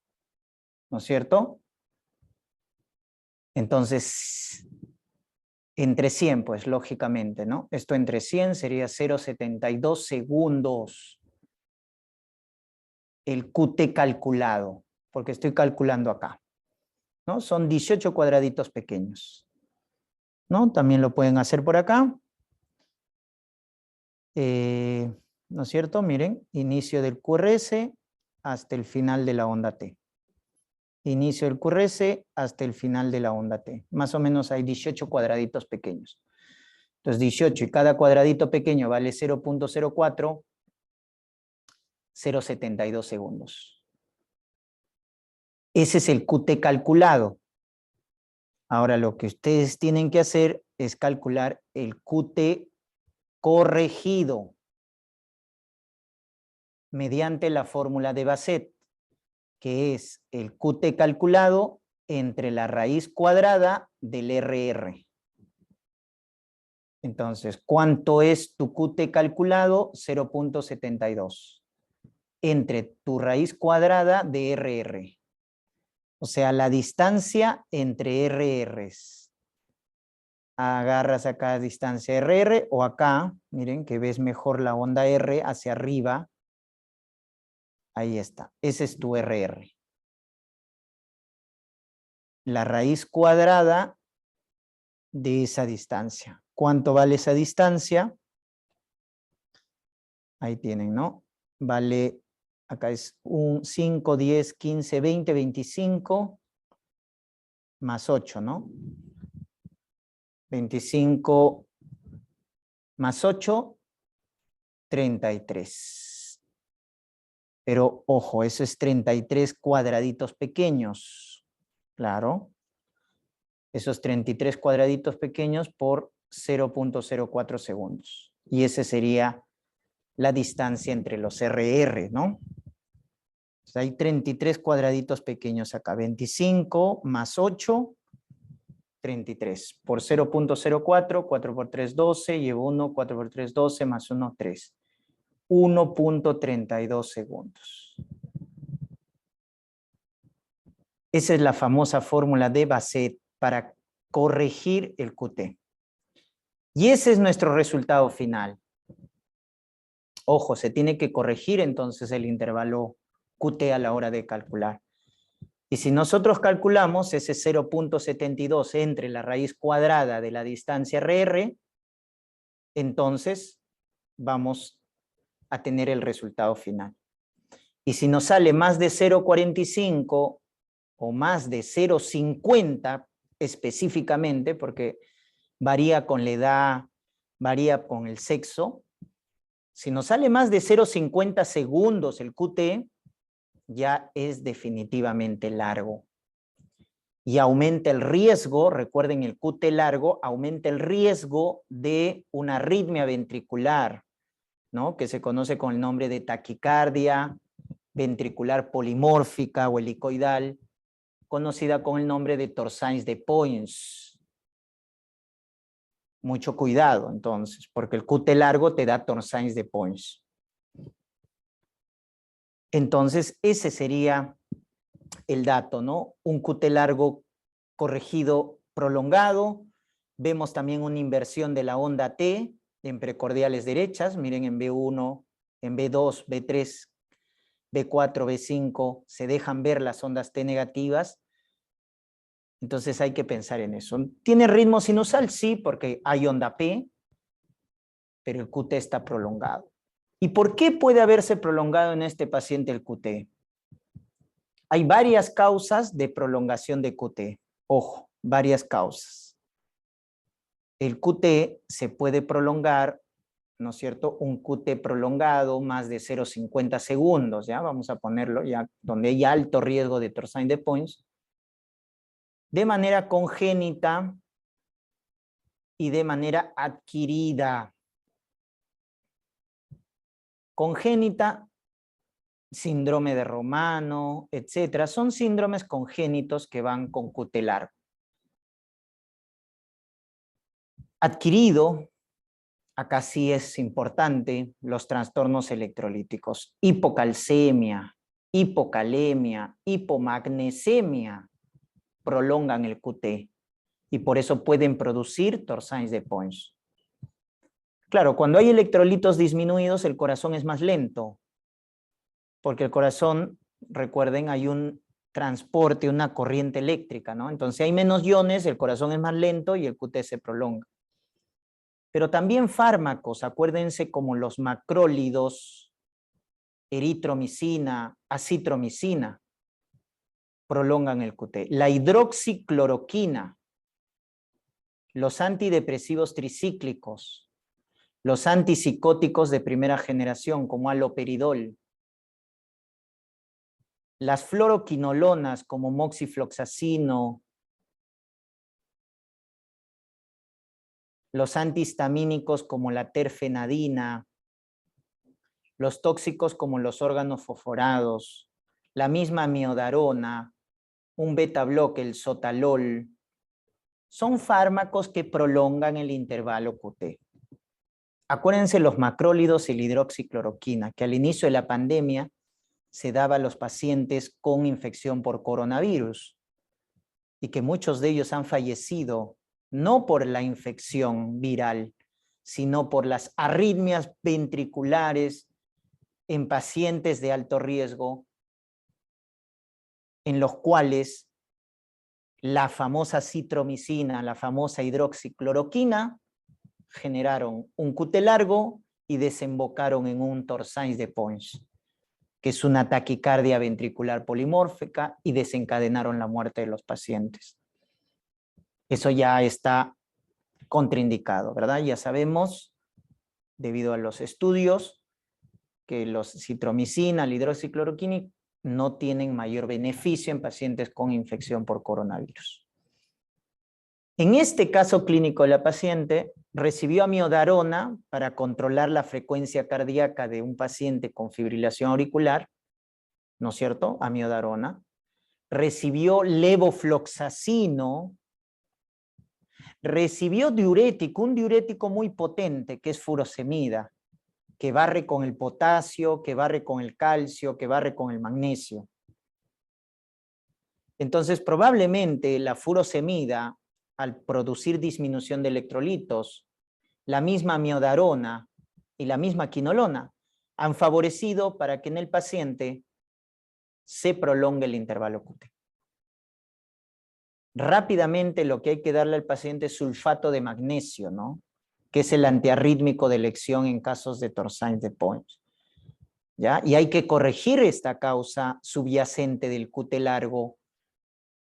¿No es cierto? Entonces, entre 100, pues lógicamente, ¿no? Esto entre 100 sería 0.72 segundos. El QT calculado, porque estoy calculando acá. ¿no? Son 18 cuadraditos pequeños, ¿no? También lo pueden hacer por acá. ¿No es cierto? Miren, inicio del QRS hasta el final de la onda T. Inicio del QRS hasta el final de la onda T. Más o menos hay 18 cuadraditos pequeños. Entonces 18 y cada cuadradito pequeño vale 0.04, 0.72 segundos. Ese es el QT calculado. Ahora lo que ustedes tienen que hacer es calcular el QT corregido mediante la fórmula de Bassett, que es el QT calculado entre la raíz cuadrada del RR. Entonces, ¿cuánto es tu QT calculado? 0.72. Entre tu raíz cuadrada de RR. O sea, la distancia entre RRs. Agarras acá distancia RR o acá, miren que ves mejor la onda R hacia arriba. Ahí está, ese es tu RR. La raíz cuadrada de esa distancia. ¿Cuánto vale esa distancia? Ahí tienen, ¿no? Vale, acá es un 5, 10, 15, 20, 25, más 8, ¿no? 25 más 8, 33. Pero, ojo, eso es 33 cuadraditos pequeños. Claro. Esos 33 cuadraditos pequeños por 0.04 segundos. Y ese sería la distancia entre los RR, ¿no? Entonces hay 33 cuadraditos pequeños acá. 25 más 8, 33. Por 0.04, 4 por 3, 12. Llevo 1, 4 por 3, 12, más 1, 3. 1.32 segundos. Esa es la famosa fórmula de Bassett para corregir el QT. Y ese es nuestro resultado final. Ojo, se tiene que corregir entonces el intervalo QT a la hora de calcular. Y si nosotros calculamos ese 0.72 entre la raíz cuadrada de la distancia RR, entonces vamos a tener el resultado final. Y si nos sale más de 0.45 o más de 0.50 específicamente, porque varía con la edad, varía con el sexo, si nos sale más de 0.50 segundos el QT, ya es definitivamente largo. Y aumenta el riesgo, recuerden el QT largo, aumenta el riesgo de una arritmia ventricular, ¿no? Que se conoce con el nombre de taquicardia ventricular polimórfica o helicoidal, conocida con el nombre de Torsades de Poinz. Mucho cuidado entonces, porque el QT largo te da Torsades de Poinz. Entonces, ese sería el dato, ¿no? Un QT largo corregido prolongado. Vemos también una inversión de la onda T en precordiales derechas. Miren en B1, en B2, B3, B4, B5, se dejan ver las ondas T negativas. Entonces hay que pensar en eso. ¿Tiene ritmo sinusal? Sí, porque hay onda P, pero el QT está prolongado. ¿Y por qué puede haberse prolongado en este paciente el QT? Hay varias causas de prolongación de QT. Ojo, varias causas. El QT se puede prolongar, ¿no es cierto? Un QT prolongado más de 0.50 segundos, ¿ya? Vamos a ponerlo ya donde hay alto riesgo de Torsades de Poinz, de manera congénita y de manera adquirida. Congénita, síndrome de Romano, etcétera, son síndromes congénitos que van con QT largo. Adquirido, acá sí es importante, los trastornos electrolíticos, hipocalcemia, hipocalemia, hipomagnesemia, prolongan el QT y por eso pueden producir Torsades de Poinz. Claro, cuando hay electrolitos disminuidos, el corazón es más lento, porque el corazón, recuerden, hay un transporte, una corriente eléctrica, ¿no? Entonces hay menos iones, el corazón es más lento y el QT se prolonga. Pero también fármacos, acuérdense como los macrólidos, eritromicina, acitromicina, prolongan el QT. La hidroxicloroquina, los antidepresivos tricíclicos, los antipsicóticos de primera generación como haloperidol, las fluoroquinolonas como moxifloxacino, los antihistamínicos como la terfenadina, los tóxicos como los órganos fosforados, la misma miodarona, un beta-bloque, el sotalol, son fármacos que prolongan el intervalo QT. Acuérdense los macrólidos y la hidroxicloroquina, que al inicio de la pandemia se daba a los pacientes con infección por coronavirus y que muchos de ellos han fallecido no por la infección viral, sino por las arritmias ventriculares en pacientes de alto riesgo, en los cuales la famosa citromicina, la famosa hidroxicloroquina, generaron un QT largo y desembocaron en un Torsades de Pons, que es una taquicardia ventricular polimórfica, y desencadenaron la muerte de los pacientes. Eso ya está contraindicado, ¿verdad? Ya sabemos, debido a los estudios, que los citromicina, la hidroxicloroquina, no tienen mayor beneficio en pacientes con infección por coronavirus. En este caso clínico, la paciente recibió amiodarona para controlar la frecuencia cardíaca de un paciente con fibrilación auricular, ¿no es cierto? Amiodarona. Recibió levofloxacino, recibió diurético, un diurético muy potente que es furosemida, que barre con el potasio, que barre con el calcio, que barre con el magnesio. Entonces, probablemente la furosemida, al producir disminución de electrolitos, la misma amiodarona y la misma quinolona han favorecido para que en el paciente se prolongue el intervalo QT. Rápidamente lo que hay que darle al paciente es sulfato de magnesio, ¿no? Que es el antiarrítmico de elección en casos de Torsades de Pons, ¿ya? Y hay que corregir esta causa subyacente del QT largo,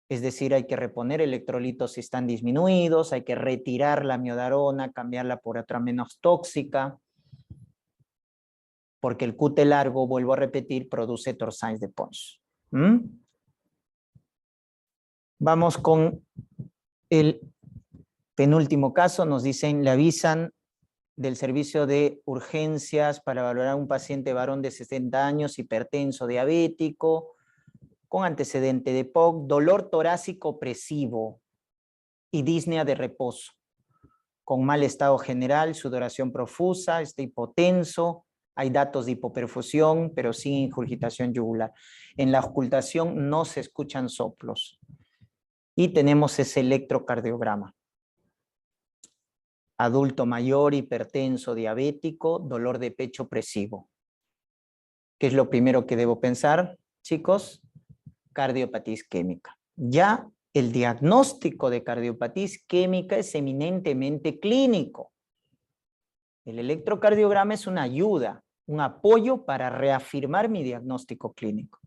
es decir, hay que reponer electrolitos si están disminuidos, hay que retirar la amiodarona, cambiarla por otra menos tóxica, porque el QT largo, vuelvo a repetir, produce Torsades de Pons. Vamos con el penúltimo caso. Nos dicen, le avisan del servicio de urgencias para valorar a un paciente varón de 60 años, hipertenso, diabético, con antecedente de POC, dolor torácico opresivo y disnea de reposo, con mal estado general, sudoración profusa, está hipotenso, hay datos de hipoperfusión, pero sin ingurgitación yugular. En la ocultación no se escuchan soplos. Y tenemos ese electrocardiograma. Adulto mayor, hipertenso, diabético, dolor de pecho opresivo. ¿Qué es lo primero que debo pensar, chicos? Cardiopatía isquémica. Ya el diagnóstico de cardiopatía isquémica es eminentemente clínico. El electrocardiograma es una ayuda, un apoyo para reafirmar mi diagnóstico clínico.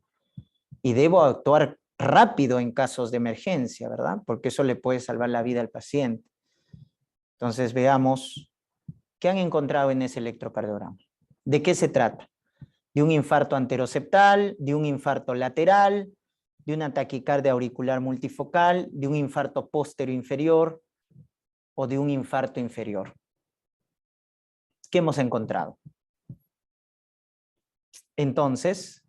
Y debo actuar rápido en casos de emergencia, ¿verdad? Porque eso le puede salvar la vida al paciente. Entonces veamos qué han encontrado en ese electrocardiograma. ¿De qué se trata? ¿De un infarto anteroseptal, de un infarto lateral, de una taquicardia auricular multifocal, de un infarto póstero inferior o de un infarto inferior? ¿Qué hemos encontrado? Entonces,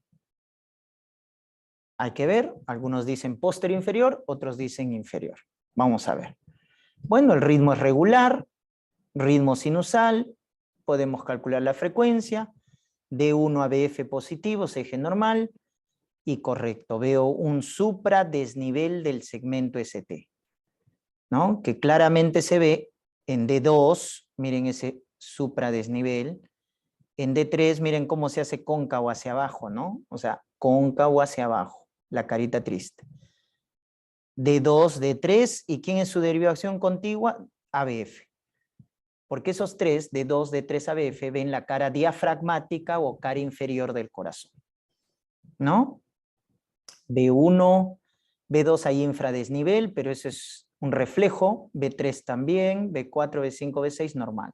hay que ver, algunos dicen póstero inferior, otros dicen inferior. Vamos a ver. Bueno, el ritmo es regular, ritmo sinusal, podemos calcular la frecuencia, D1 a BF positivo, eje normal, y correcto, veo un supradesnivel del segmento ST, ¿no? Que claramente se ve en D2, miren ese supradesnivel, en D3 miren cómo se hace cóncavo hacia abajo, ¿no? O sea, cóncavo hacia abajo. la carita triste. D2, D3, ¿y quién es su derivación contigua? ABF. Porque esos tres, D2, D3, ABF, ven la cara diafragmática o cara inferior del corazón, ¿no? B1, B2 hay infradesnivel, pero eso es un reflejo, B3 también, B4, B5, B6 normal.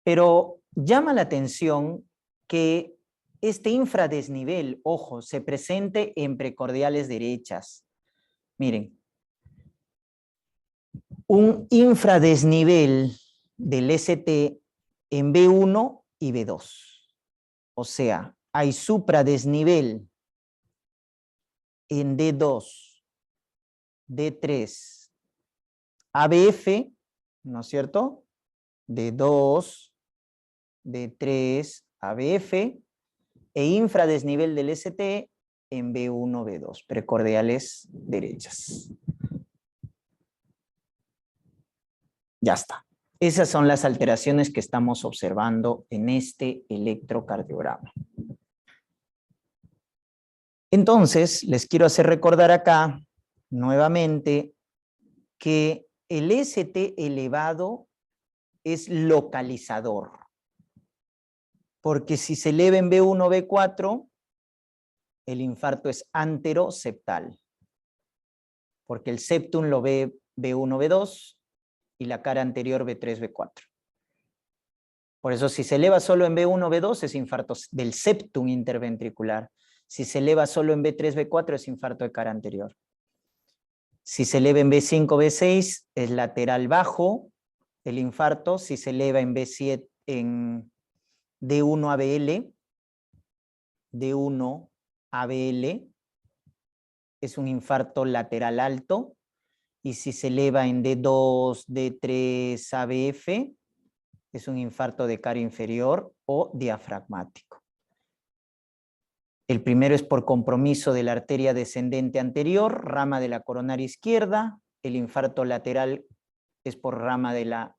Pero llama la atención que este infradesnivel, ojo, se presente en precordiales derechas. Miren, un infradesnivel del ST en B1 y B2. O sea, hay supradesnivel en D2, D3, ABF, ¿no es cierto? D2, D3, ABF, e infradesnivel del ST en B1, B2, precordiales derechas. Ya está. Esas son las alteraciones que estamos observando en este electrocardiograma. Entonces, les quiero hacer recordar acá, nuevamente, que el ST elevado es localizador. Porque si se eleva en B1, B4, el infarto es anteroseptal. Porque el septum lo ve B1, B2 y la cara anterior B3, B4. Por eso si se eleva solo en B1, B2 es infarto del septum interventricular. Si se eleva solo en B3, B4 es infarto de cara anterior. Si se eleva en B5, B6 es lateral bajo el infarto. Si se eleva en B7, en D1 ABL, D1 ABL es un infarto lateral alto. Y si se eleva en D2, D3 ABF es un infarto de cara inferior o diafragmático. El primero es por compromiso de la arteria descendente anterior, rama de la coronaria izquierda. El infarto lateral es por rama de la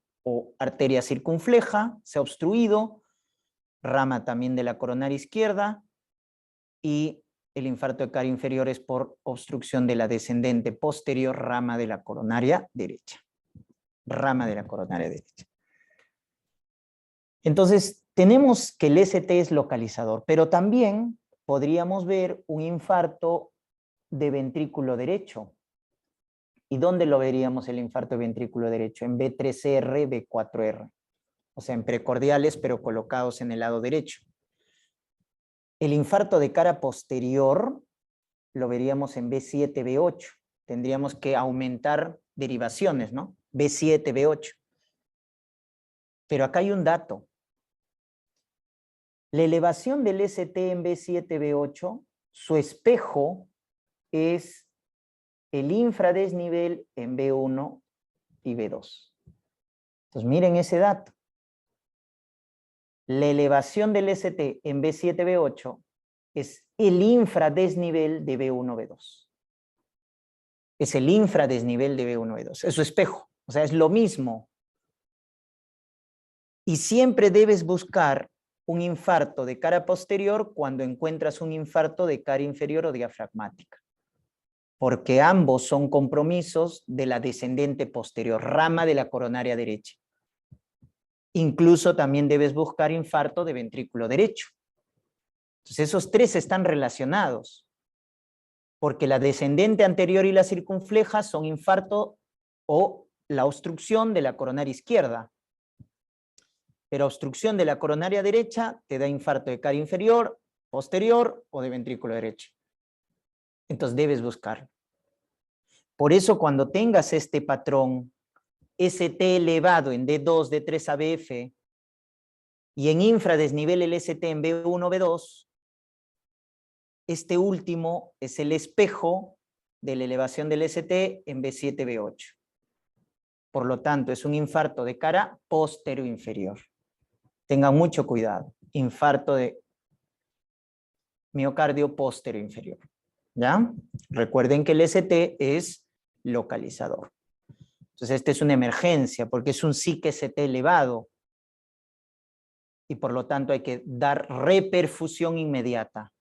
arteria circunfleja, se ha obstruido, rama también de la coronaria izquierda. Y el infarto de cara inferior es por obstrucción de la descendente posterior, rama de la coronaria derecha. Rama de la coronaria derecha. Entonces, tenemos que el ST es localizador, pero también podríamos ver un infarto de ventrículo derecho. ¿Y dónde lo veríamos el infarto de ventrículo derecho? En B3R, B4R. O sea, en precordiales, pero colocados en el lado derecho. El infarto de cara posterior lo veríamos en B7, B8. Tendríamos que aumentar derivaciones, ¿no? B7, B8. Pero acá hay un dato. La elevación del ST en B7, B8, su espejo es el infradesnivel en B1 y B2. Entonces miren ese dato. La elevación del ST en B7, B8 es el infradesnivel de B1, B2. Es el infradesnivel de B1, B2. Es su espejo. O sea, es lo mismo. Y siempre debes buscar un infarto de cara posterior cuando encuentras un infarto de cara inferior o diafragmática. Porque ambos son compromisos de la descendente posterior, rama de la coronaria derecha. Incluso también debes buscar infarto de ventrículo derecho. Entonces esos tres están relacionados. Porque la descendente anterior y la circunfleja son infarto o la obstrucción de la coronaria izquierda. Pero obstrucción de la coronaria derecha te da infarto de cara inferior, posterior o de ventrículo derecho. Entonces debes buscarlo. Por eso cuando tengas este patrón ST elevado en D2, D3 ABF y en infradesnivel el ST en B1, B2, este último es el espejo de la elevación del ST en B7, B8. Por lo tanto, es un infarto de cara posterior inferior. Tengan mucho cuidado. Infarto de miocardio posterior inferior. ¿Ya? Recuerden que el ST es localizador. Entonces, esta es una emergencia porque es un SIC-ST elevado y por lo tanto hay que dar reperfusión inmediata.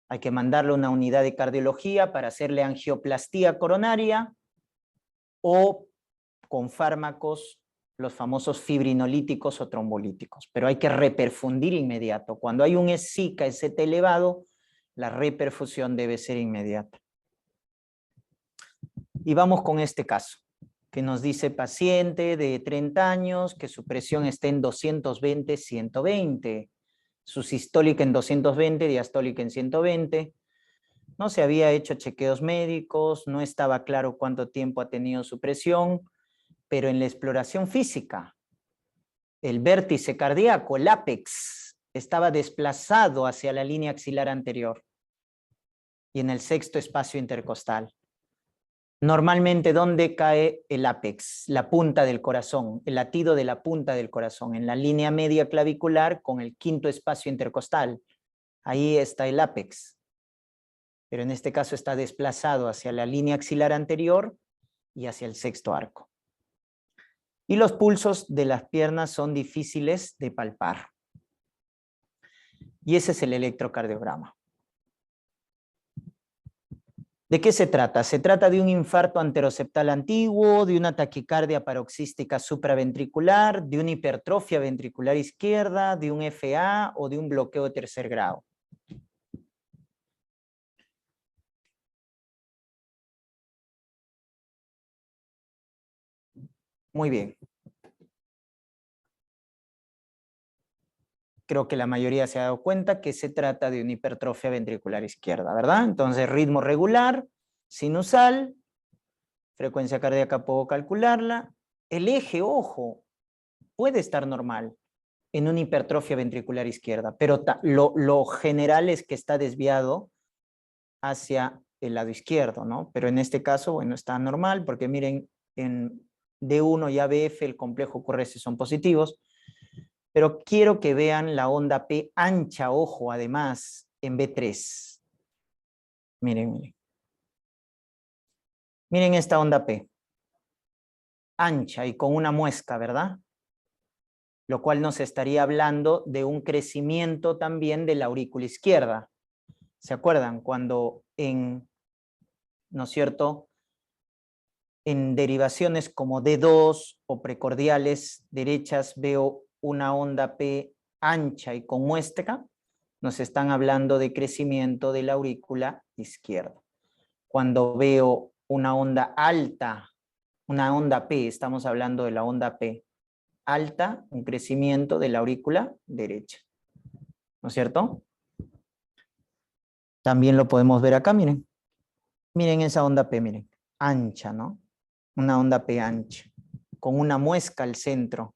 Hay que mandarle a una unidad de cardiología para hacerle angioplastía coronaria o con fármacos, los famosos fibrinolíticos o trombolíticos. Pero hay que reperfundir inmediato. Cuando hay un SICA, ST elevado, la reperfusión debe ser inmediata. Y vamos con este caso, que nos dice paciente de 30 años, que su presión está en 220/120, su sistólica en 220, diastólica en 120. No se había hecho chequeos médicos, no estaba claro cuánto tiempo ha tenido su presión, pero en la exploración física, el vértice cardíaco, el ápex, estaba desplazado hacia la línea axilar anterior y en el sexto espacio intercostal. Normalmente, ¿dónde cae el ápex? La punta del corazón, el latido de la punta del corazón, en la línea media clavicular con el quinto espacio intercostal. Ahí está el ápex. Pero en este caso está desplazado hacia la línea axilar anterior y hacia el sexto arco. Y los pulsos de las piernas son difíciles de palpar. Y ese es el electrocardiograma. ¿De qué se trata? Se trata de un infarto anteroseptal antiguo, de una taquicardia paroxística supraventricular, de una hipertrofia ventricular izquierda, de un FA o de un bloqueo de tercer grado. Muy bien. Creo que la mayoría se ha dado cuenta que se trata de una hipertrofia ventricular izquierda, ¿verdad? Entonces, ritmo regular, sinusal, frecuencia cardíaca puedo calcularla. El eje, ojo, puede estar normal en una hipertrofia ventricular izquierda, pero lo general es que está desviado hacia el lado izquierdo, ¿no? Pero en este caso, bueno, está normal, porque miren, en D1 y ABF el complejo QRS son positivos, pero quiero que vean la onda P ancha, ojo, además, en B3. Miren, miren. Miren esta onda P. Ancha y con una muesca, ¿verdad? Lo cual nos estaría hablando de un crecimiento también de la aurícula izquierda. ¿Se acuerdan? Cuando ¿no es cierto?, en derivaciones como D2 o precordiales derechas veo una onda P ancha y con muesca, nos están hablando de crecimiento de la aurícula izquierda. Cuando veo una onda alta, una onda P, estamos hablando de la onda P alta, un crecimiento de la aurícula derecha. ¿No es cierto? También lo podemos ver acá, miren. Miren esa onda P, miren. Ancha, ¿no? Una onda P ancha, con una muesca al centro.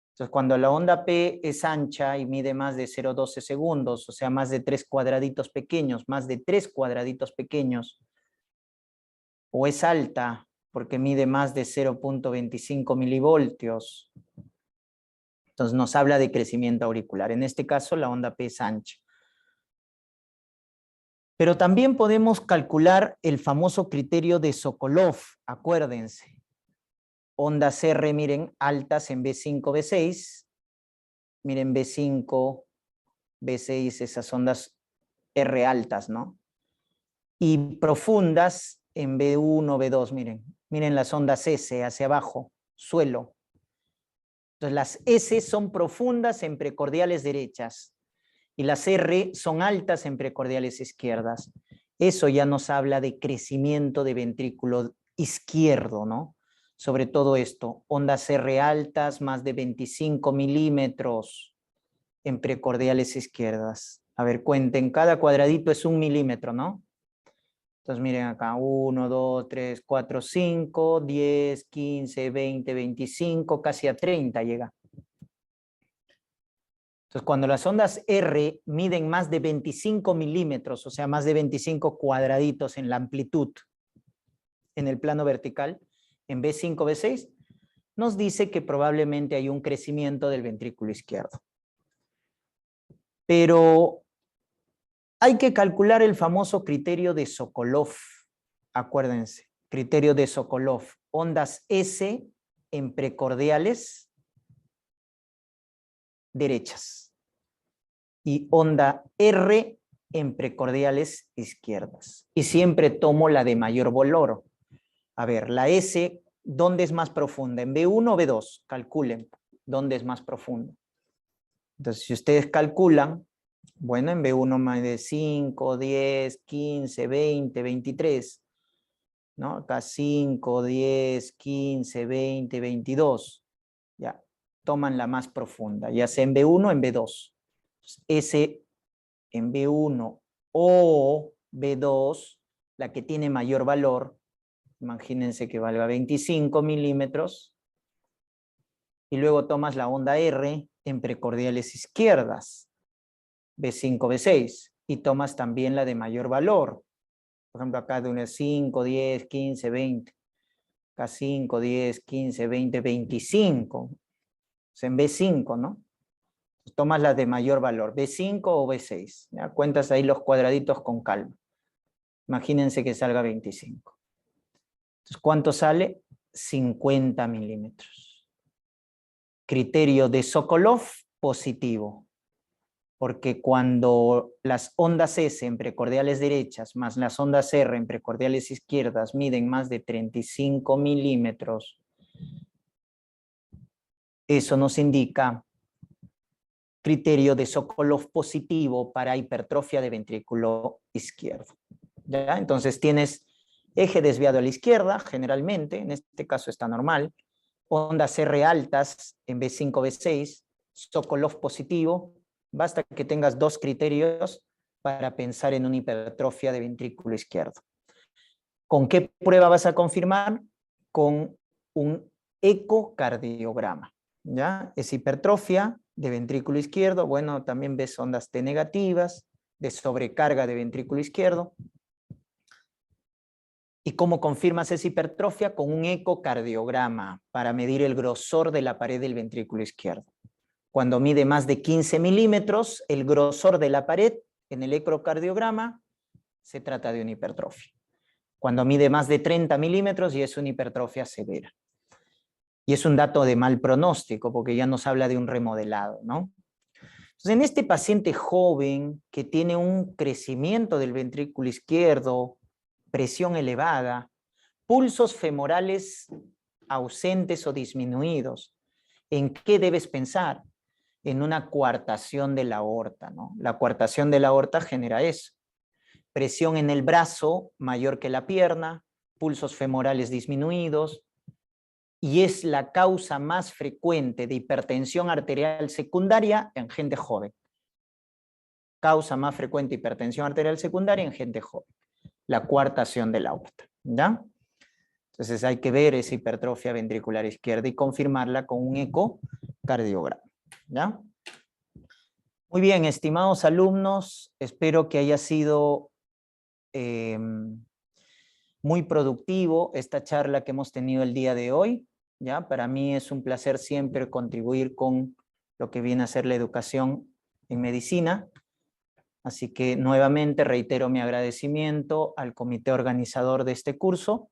Entonces, cuando la onda P es ancha y mide más de 0,12 segundos, o sea, más de 3 cuadraditos pequeños, o es alta porque mide más de 0,25 milivoltios, entonces nos habla de crecimiento auricular. En este caso, la onda P es ancha. Pero también podemos calcular el famoso criterio de Sokolov, acuérdense. Ondas R, miren, altas en B5, B6. Miren B5, B6, esas ondas R altas, ¿no? Y profundas en B1, B2, miren. Miren las ondas S hacia abajo, suelo. Entonces las S son profundas en precordiales derechas y las R son altas en precordiales izquierdas. Eso ya nos habla de crecimiento de ventrículo izquierdo, ¿no? Sobre todo esto, ondas R altas, más de 25 milímetros en precordiales izquierdas. A ver, cuenten, cada cuadradito es 1 milímetro, ¿no? Entonces miren acá, 1, 2, 3, 4, 5, 10, 15, 20, 25, casi a 30 llega. Entonces cuando las ondas R miden más de 25 milímetros, o sea, más de 25 cuadraditos en la amplitud, en el plano vertical, en B5, B6, nos dice que probablemente hay un crecimiento del ventrículo izquierdo. Pero hay que calcular el famoso criterio de Sokolov. Acuérdense, criterio de Sokolov. Ondas S en precordiales derechas. Y onda R en precordiales izquierdas. Y siempre tomo la de mayor valor. A ver, la S, ¿dónde es más profunda? ¿En B1 o B2? Calculen dónde es más profunda. Entonces, si ustedes calculan, bueno, en B1 más de 5, 10, 15, 20, 23, ¿no? Acá 5, 10, 15, 20, 22. Ya, toman la más profunda, ya sea en B1 o en B2. S en B1 o B2, la que tiene mayor valor, imagínense que valga 25 milímetros, y luego tomas la onda R en precordiales izquierdas, B5, B6, y tomas también la de mayor valor. Por ejemplo, acá de unas 5, 10, 15, 20. Acá 5, 10, 15, 20, 25. O sea, en B5, ¿no? Tomas las de mayor valor, B5 o B6. ¿Ya? Cuentas ahí los cuadraditos con calma. Imagínense que salga 25. Entonces, ¿cuánto sale? 50 milímetros. Criterio de Sokolov, positivo. Porque cuando las ondas S en precordiales derechas más las ondas R en precordiales izquierdas miden más de 35 milímetros, eso nos indica criterio de Sokolov positivo para hipertrofia de ventrículo izquierdo. ¿Ya? Entonces tienes eje desviado a la izquierda, generalmente, en este caso está normal, ondas R altas en B5, B6, Sokolov positivo, basta que tengas dos criterios para pensar en una hipertrofia de ventrículo izquierdo. ¿Con qué prueba vas a confirmar? Con un ecocardiograma. ¿Ya? Es hipertrofia de ventrículo izquierdo, bueno, también ves ondas T negativas, de sobrecarga de ventrículo izquierdo. ¿Y cómo confirmas esa hipertrofia? Con un ecocardiograma para medir el grosor de la pared del ventrículo izquierdo. Cuando mide más de 15 milímetros, el grosor de la pared en el ecocardiograma se trata de una hipertrofia. Cuando mide más de 30 milímetros ya es una hipertrofia severa. Y es un dato de mal pronóstico porque ya nos habla de un remodelado, ¿no? Entonces, en este paciente joven que tiene un crecimiento del ventrículo izquierdo, presión elevada, pulsos femorales ausentes o disminuidos, ¿en qué debes pensar? En una coartación de la aorta, ¿no? La coartación de la aorta genera eso. Presión en el brazo mayor que la pierna, pulsos femorales disminuidos, y es la causa más frecuente de hipertensión arterial secundaria en gente joven. Causa más frecuente de hipertensión arterial secundaria en gente joven. La coartación de la aorta, ¿ya? Entonces hay que ver esa hipertrofia ventricular izquierda y confirmarla con un ecocardiograma, ¿ya? Muy bien, estimados alumnos, espero que haya sido muy productivo esta charla que hemos tenido el día de hoy, ¿ya? Para mí es un placer siempre contribuir con lo que viene a ser la educación en medicina. Así que nuevamente reitero mi agradecimiento al comité organizador de este curso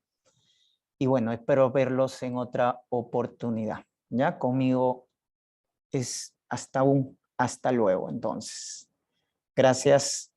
y bueno, espero verlos en otra oportunidad. ¿Ya? Conmigo es hasta luego entonces. Gracias.